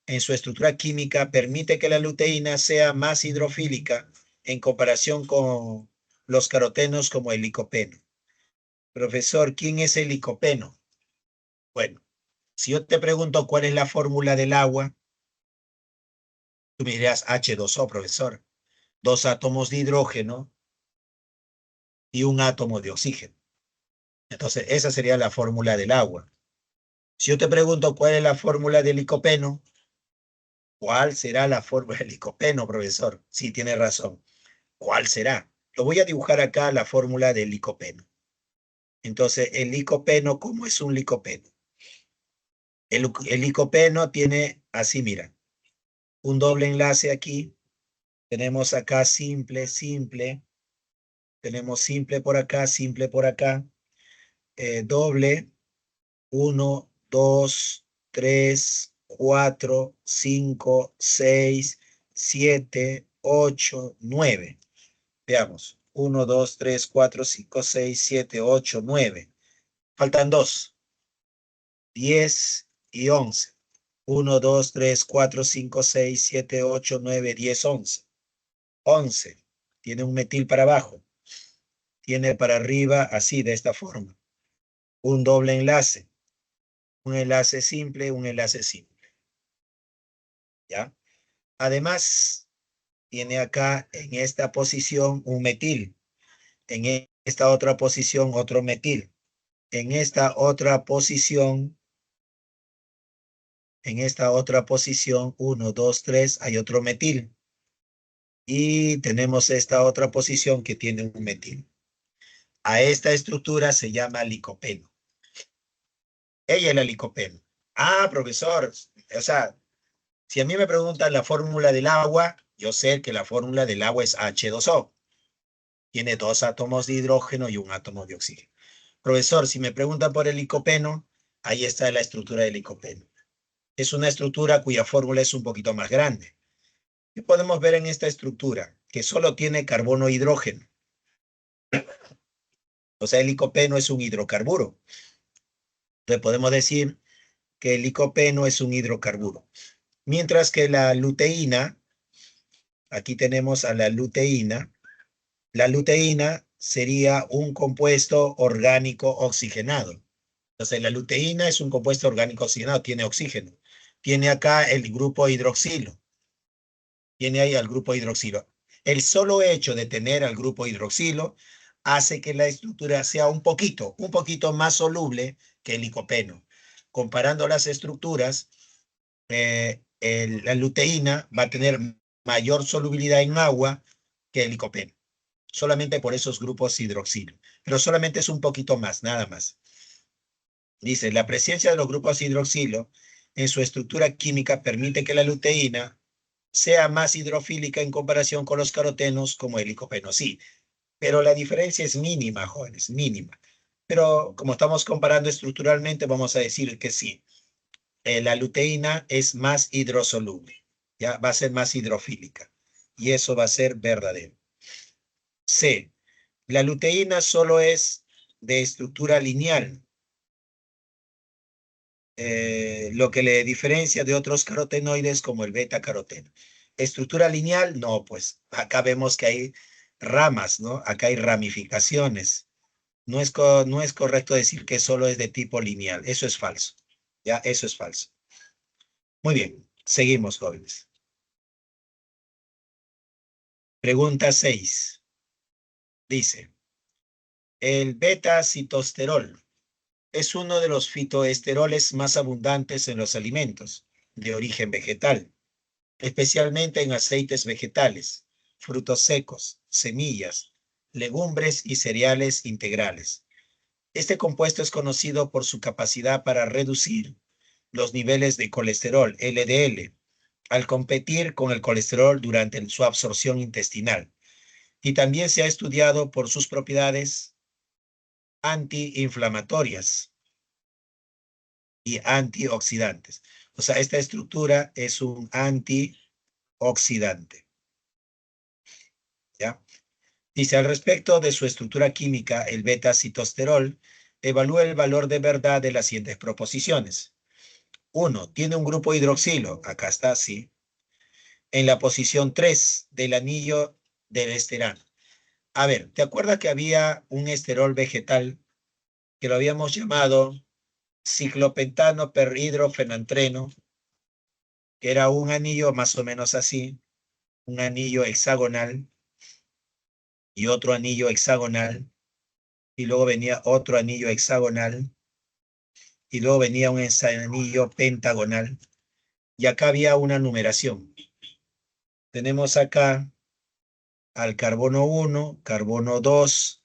en su estructura química permite que la luteína sea más hidrofílica en comparación con los carotenos como el licopeno. Profesor, ¿quién es el licopeno? Bueno, si yo te pregunto cuál es la fórmula del agua, tú me dirías H2O, profesor. 2 átomos de hidrógeno y un átomo de oxígeno. Entonces, esa sería la fórmula del agua. Si yo te pregunto cuál es la fórmula del licopeno, ¿cuál será la fórmula del licopeno, profesor? Sí, tiene razón. ¿Cuál será? Lo voy a dibujar acá, la fórmula del licopeno. Entonces, el licopeno, ¿cómo es un licopeno? El licopeno tiene así, mira, un doble enlace aquí. Tenemos acá simple, simple. Tenemos simple por acá, simple por acá. Doble, 1, 2, 3, 4, 5, 6, 7, 8, 9. Veamos. 1, 2, 3, 4, 5, 6, 7, 8, 9. Faltan 2. 10 y 11. 1, 2, 3, 4, 5, 6, 7, 8, 9, 10, 11. 11. Tiene un metil para abajo. Tiene para arriba así, de esta forma. Un doble enlace. Un enlace simple, un enlace simple. ¿Ya? Además, tiene acá en esta posición un metil. En esta otra posición otro metil. En esta otra posición, 1, 2, 3, hay otro metil. Y tenemos esta otra posición que tiene un metil. A esta estructura se llama licopeno. Ella es la licopeno. Ah, profesor, o sea, si a mí me preguntan la fórmula del agua, yo sé que la fórmula del agua es H2O. Tiene 2 átomos de hidrógeno y un átomo de oxígeno. Profesor, si me preguntan por el licopeno, ahí está la estructura del licopeno. Es una estructura cuya fórmula es un poquito más grande. ¿Qué podemos ver en esta estructura? Que solo tiene carbono e hidrógeno. O sea, el licopeno es un hidrocarburo. Entonces podemos decir que el licopeno es un hidrocarburo. Mientras que la luteína Aquí tenemos a la luteína. La luteína sería un compuesto orgánico oxigenado. Entonces, la luteína es un compuesto orgánico oxigenado, tiene oxígeno. Tiene acá el grupo hidroxilo. Tiene ahí al grupo hidroxilo. El solo hecho de tener al grupo hidroxilo hace que la estructura sea un poquito más soluble que el licopeno. Comparando las estructuras, la luteína va a tener mayor solubilidad en agua que el licopeno, solamente por esos grupos hidroxilo, pero solamente es un poquito más, nada más. Dice, la presencia de los grupos hidroxilo en su estructura química permite que la luteína sea más hidrofílica en comparación con los carotenos como el licopeno. Sí, pero la diferencia es mínima, jóvenes, mínima. Pero como estamos comparando estructuralmente, vamos a decir que sí, la luteína es más hidrosoluble, ya va a ser más hidrofílica, y eso va a ser verdadero. C, la luteína solo es de estructura lineal, lo que le diferencia de otros carotenoides como el beta caroteno. Estructura lineal, no, pues acá vemos que hay ramas, ¿no? Acá hay ramificaciones. No es correcto decir que solo es de tipo lineal. Eso es falso. Ya, eso es falso. Muy bien, seguimos, jóvenes. Pregunta 6. Dice, el beta-citosterol es uno de los fitoesteroles más abundantes en los alimentos de origen vegetal, especialmente en aceites vegetales, frutos secos, semillas, legumbres y cereales integrales. Este compuesto es conocido por su capacidad para reducir los niveles de colesterol, LDL, al competir con el colesterol durante su absorción intestinal. Y también se ha estudiado por sus propiedades antiinflamatorias y antioxidantes. O sea, esta estructura es un antioxidante. ¿Ya? Dice, al respecto de su estructura química, el beta-citosterol evalúa el valor de verdad de las siguientes proposiciones. 1. Tiene un grupo hidroxilo, acá está, sí, en la posición 3 del anillo del esterano. A ver, ¿te acuerdas que había un esterol vegetal que lo habíamos llamado ciclopentano perhidrofenantreno, que era un anillo más o menos así, un anillo hexagonal y otro anillo hexagonal, y luego venía otro anillo hexagonal, y luego venía un anillo pentagonal, y acá había una numeración. Tenemos acá al carbono 1, carbono 2,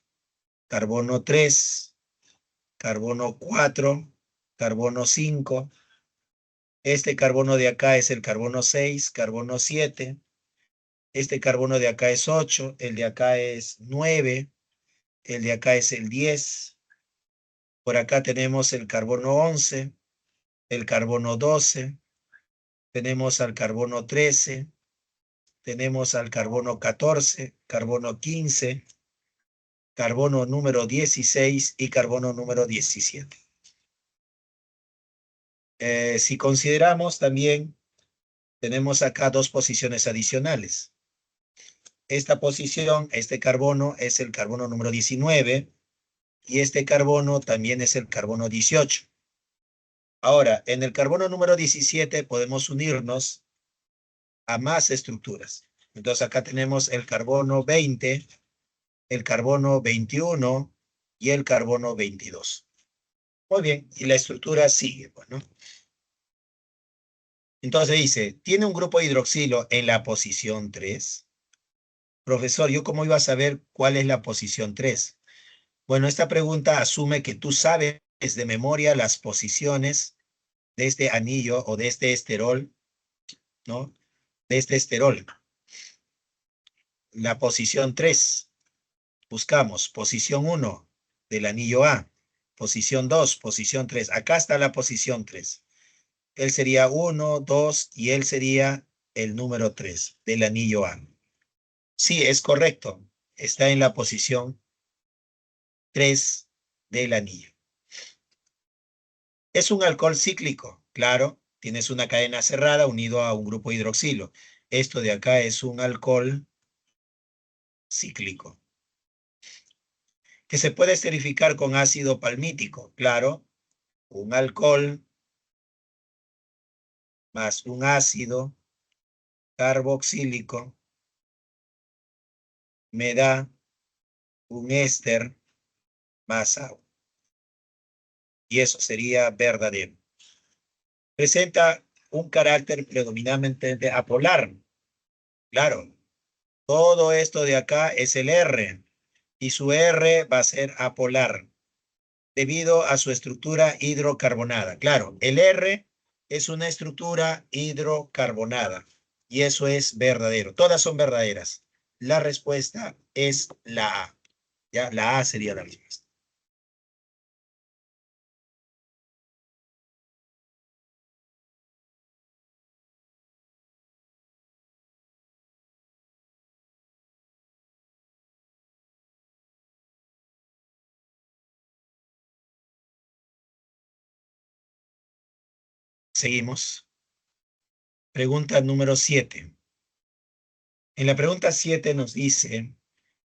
carbono 3, carbono 4, carbono 5. Este carbono de acá es el carbono 6, carbono 7. Este carbono de acá es 8, el de acá es 9, el de acá es el 10. Por acá tenemos el carbono 11, el carbono 12, tenemos al carbono 13, tenemos al carbono 14, carbono 15, carbono número 16 y carbono número 17. Si consideramos también, tenemos acá dos posiciones adicionales. Esta posición, este carbono es el carbono número 19 y este carbono también es el carbono 18. Ahora, en el carbono número 17 podemos unirnos a más estructuras. Entonces acá tenemos el carbono 20, el carbono 21 y el carbono 22. Muy bien, y la estructura sigue, pues, ¿no? Entonces dice, ¿tiene un grupo hidroxilo en la posición 3? Profesor, ¿yo cómo iba a saber cuál es la posición 3? Bueno, esta pregunta asume que tú sabes de memoria las posiciones de este anillo o de este esterol, ¿no? De este esterol. La posición 3. Buscamos posición 1 del anillo A, posición 2, posición 3. Acá está la posición 3. Él sería 1, 2 y él sería el número 3 del anillo A. Sí, es correcto. Está en la posición 3 del anillo. Es un alcohol cíclico, claro. Tienes una cadena cerrada unido a un grupo hidroxilo. Esto de acá es un alcohol cíclico, que se puede esterificar con ácido palmítico. Claro, un alcohol más un ácido carboxílico me da un éster más agua. Y eso sería verdadero. Presenta un carácter predominantemente apolar. Claro, todo esto de acá es el R. Y su R va a ser apolar debido a su estructura hidrocarbonada. Claro, el R es una estructura hidrocarbonada y eso es verdadero. Todas son verdaderas. La respuesta es la A. Ya, la A sería la respuesta. Seguimos. Pregunta número 7. En la pregunta 7 nos dice,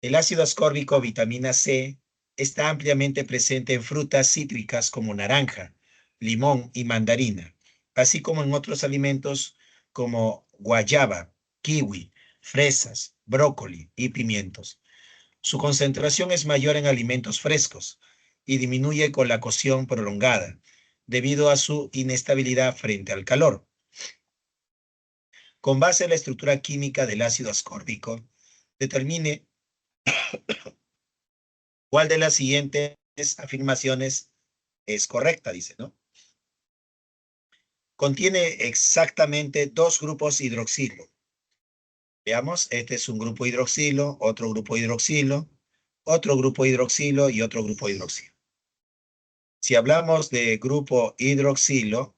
el ácido ascórbico vitamina C está ampliamente presente en frutas cítricas como naranja, limón y mandarina, así como en otros alimentos como guayaba, kiwi, fresas, brócoli y pimientos. Su concentración es mayor en alimentos frescos y disminuye con la cocción prolongada, debido a su inestabilidad frente al calor. Con base en la estructura química del ácido ascórbico, determine cuál de las siguientes afirmaciones es correcta, dice, ¿no? Contiene exactamente dos grupos hidroxilo. Veamos, este es un grupo hidroxilo, otro grupo hidroxilo, otro grupo hidroxilo y otro grupo hidroxilo. Si hablamos de grupo hidroxilo,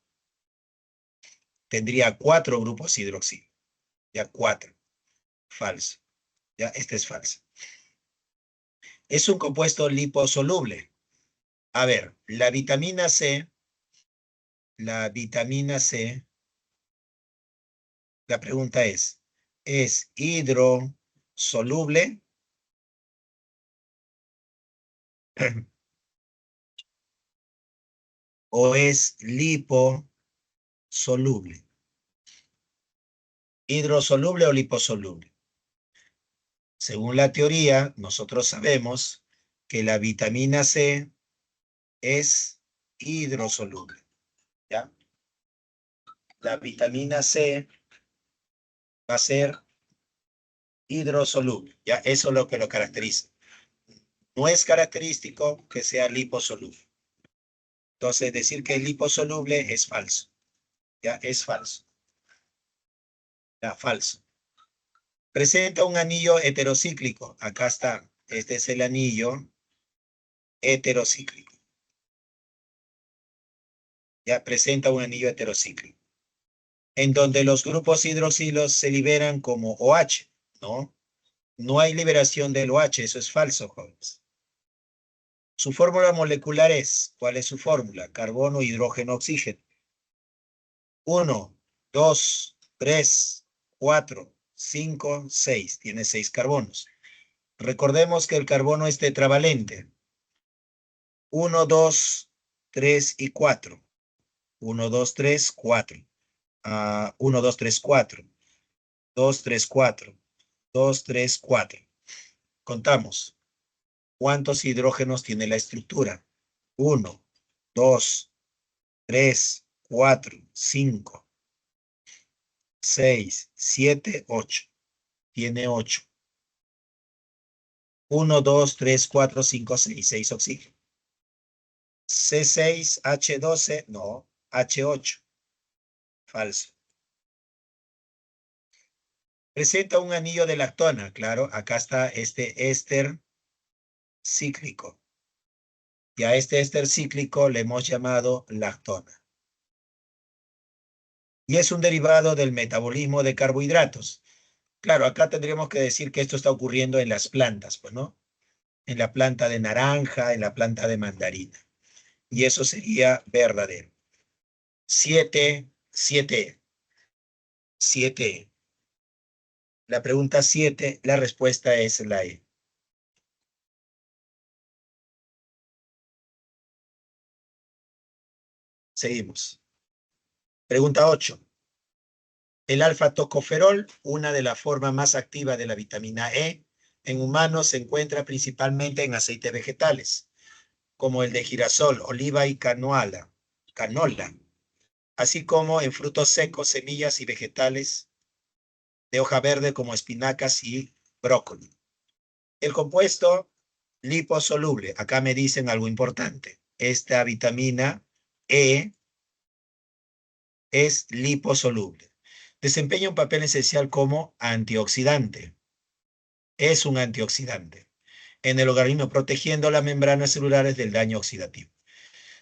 tendría 4 grupos hidroxilo. Ya 4. Falso. Ya, este es falso. Es un compuesto liposoluble. A ver, la vitamina C, la pregunta ¿es hidrosoluble? ¿O es liposoluble? ¿Hidrosoluble o liposoluble? Según la teoría, nosotros sabemos que la vitamina C es hidrosoluble, ¿ya? La vitamina C va a ser hidrosoluble, ¿ya? Eso es lo que lo caracteriza. No es característico que sea liposoluble. Entonces, decir que es liposoluble es falso, ¿ya? Es falso, ¿ya? Falso. Presenta un anillo heterocíclico. Acá está. Este es el anillo heterocíclico. Ya presenta un anillo heterocíclico. En donde los grupos hidroxilos se liberan como OH, ¿no? No hay liberación del OH, eso es falso, jóvenes. Su fórmula molecular es, ¿cuál es su fórmula? Carbono, hidrógeno, oxígeno. 1, 2, 3, 4, 5, 6. Tiene 6 carbonos. Recordemos que el carbono es tetravalente. 1, 2, 3 y 4. 1, 2, 3, 4. 1, 2, 3, 4. 2, 3, 4. 2, 3, 4. Contamos. ¿Cuántos hidrógenos tiene la estructura? 1, 2, 3, 4, 5, 6, 7, 8. Tiene 8. 1, 2, 3, 4, 5, 6. 6 oxígenos. C6, H12, no. H8. Falso. Presenta un anillo de lactona. Claro, acá está este éster cíclico. Y a este éster cíclico le hemos llamado lactona. Y es un derivado del metabolismo de carbohidratos. Claro, acá tendríamos que decir que esto está ocurriendo en las plantas, pues, ¿no? En la planta de naranja, en la planta de mandarina. Y eso sería verdadero. 7, 7, 7. La pregunta 7, la respuesta es la E. Seguimos. Pregunta 8. El alfa-tocoferol, una de las formas más activas de la vitamina E, en humanos se encuentra principalmente en aceites vegetales, como el de girasol, oliva y canola, así como en frutos secos, semillas y vegetales de hoja verde como espinacas y brócoli. El compuesto liposoluble, acá me dicen algo importante, esta vitamina E es liposoluble. Desempeña un papel esencial como antioxidante. Es un antioxidante en el organismo, protegiendo las membranas celulares del daño oxidativo.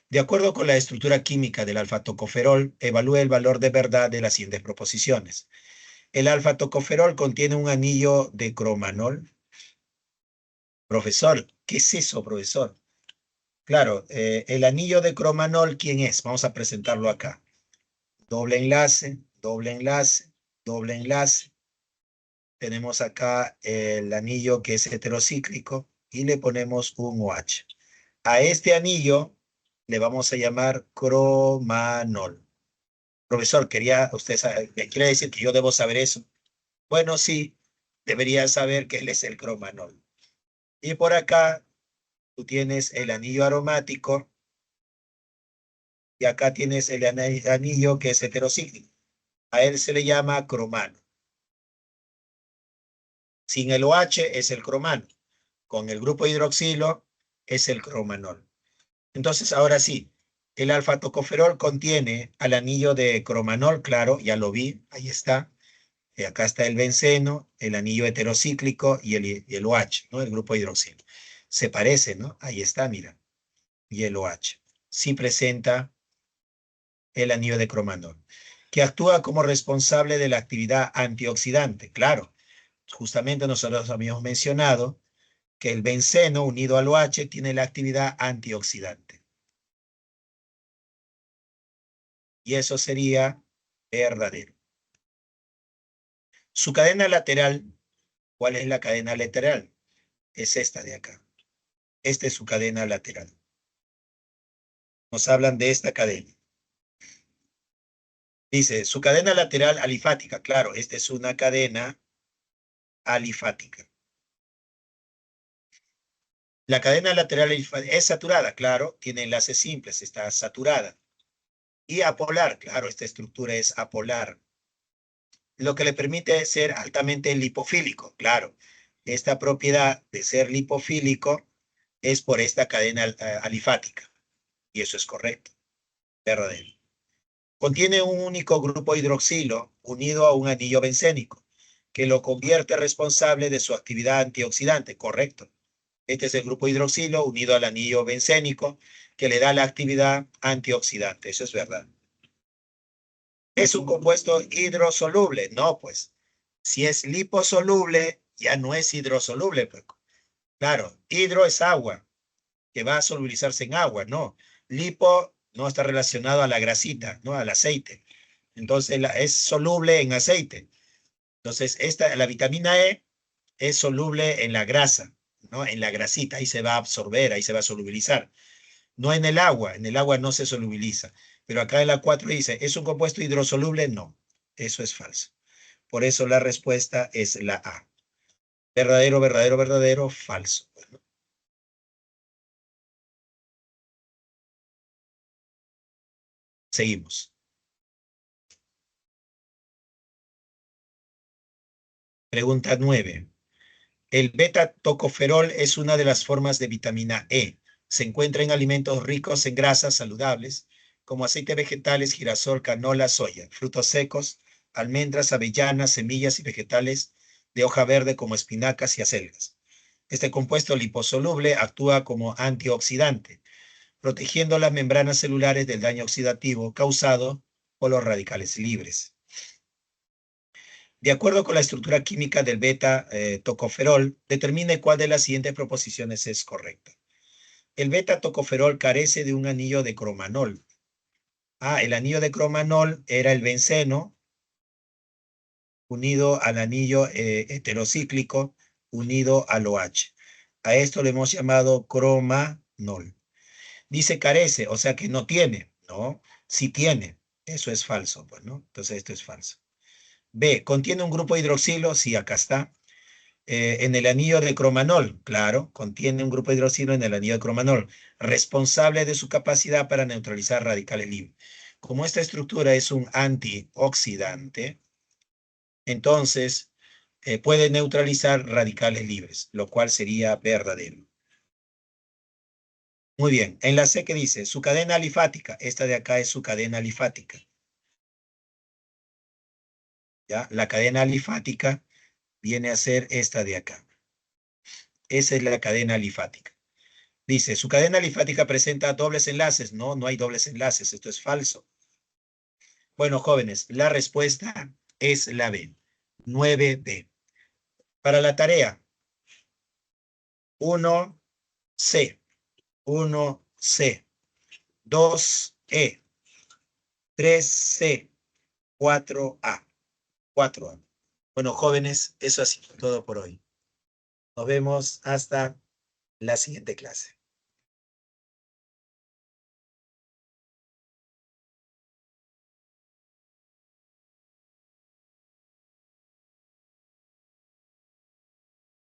De acuerdo con la estructura química del alfa-tocoferol, evalúe el valor de verdad de las siguientes proposiciones. El alfa-tocoferol contiene un anillo de cromanol. Profesor, ¿qué es eso, profesor? Claro, el anillo de cromanol, ¿quién es? Vamos a presentarlo acá. Doble enlace, doble enlace, doble enlace. Tenemos acá el anillo que es heterocíclico y le ponemos un OH. A este anillo le vamos a llamar cromanol. Profesor, ¿quiere decir que yo debo saber eso? Bueno, sí, debería saber que él es el cromanol. Y por acá tú tienes el anillo aromático y acá tienes el anillo que es heterocíclico. A él se le llama cromano. Sin el OH es el cromano. Con el grupo hidroxilo es el cromanol. Entonces, ahora sí, el alfa-tocoferol contiene al anillo de cromanol, claro, ya lo vi, ahí está. Acá está el benceno, el anillo heterocíclico y el OH, ¿no? El grupo hidroxilo. Se parece, ¿no? Ahí está, mira. Y el OH. Sí presenta el anillo de cromanol, que actúa como responsable de la actividad antioxidante. Claro, justamente nosotros habíamos mencionado que el benceno unido al OH tiene la actividad antioxidante. Y eso sería verdadero. Su cadena lateral, ¿cuál es la cadena lateral? Es esta de acá. Esta es su cadena lateral. Nos hablan de esta cadena. Dice, su cadena lateral alifática. Claro, esta es una cadena alifática. La cadena lateral es saturada, claro, tiene enlaces simples, está saturada. Y apolar, claro, esta estructura es apolar, lo que le permite ser altamente lipofílico, claro. Esta propiedad de ser lipofílico es por esta cadena alifática, y eso es correcto, verdadero. Contiene un único grupo hidroxilo unido a un anillo bencénico, que lo convierte responsable de su actividad antioxidante, correcto. Este es el grupo hidroxilo unido al anillo bencénico que le da la actividad antioxidante. Eso es verdad. ¿Es un compuesto hidrosoluble? No, pues. Si es liposoluble, ya no es hidrosoluble. Pues. Claro, hidro es agua, que va a solubilizarse en agua, no. Lipo no está relacionado a la grasita, no al aceite. Entonces es soluble en aceite. Entonces, la vitamina E es soluble en la grasa, ¿no? En la grasita, ahí se va a absorber, ahí se va a solubilizar. No en el agua no se solubiliza. Pero acá en la 4 dice, ¿es un compuesto hidrosoluble? No, eso es falso. Por eso la respuesta es la A. Verdadero, verdadero, verdadero, falso. Bueno, seguimos. Pregunta 9. El beta-tocoferol es una de las formas de vitamina E. Se encuentra en alimentos ricos en grasas saludables, como aceite vegetales, girasol, canola, soya, frutos secos, almendras, avellanas, semillas y vegetales de hoja verde como espinacas y acelgas. Este compuesto liposoluble actúa como antioxidante, protegiendo las membranas celulares del daño oxidativo causado por los radicales libres. De acuerdo con la estructura química del beta-tocoferol, determine cuál de las siguientes proposiciones es correcta. El beta-tocoferol carece de un anillo de cromanol. El anillo de cromanol era el benceno unido al anillo heterocíclico, unido al OH. A esto le hemos llamado cromanol. Dice carece, o sea que no tiene, ¿no? Sí tiene. Eso es falso, pues, ¿no? Entonces esto es falso. B, ¿contiene un grupo hidroxilo? Sí, acá está. En el anillo de cromanol, claro, contiene un grupo hidroxilo en el anillo de cromanol, responsable de su capacidad para neutralizar radicales libres. Como esta estructura es un antioxidante, entonces puede neutralizar radicales libres, lo cual sería verdadero. Muy bien, en la C que dice, su cadena alifática, esta de acá es su cadena alifática. ¿Ya? La cadena alifática viene a ser esta de acá. Esa es la cadena alifática. Dice, su cadena alifática presenta dobles enlaces. No, no hay dobles enlaces. Esto es falso. Bueno, jóvenes, la respuesta es la B. 9B. Para la tarea, 1C, 1C, 2E, 3C, 4A, 4A. Bueno, jóvenes, eso ha sido todo por hoy. Nos vemos hasta la siguiente clase.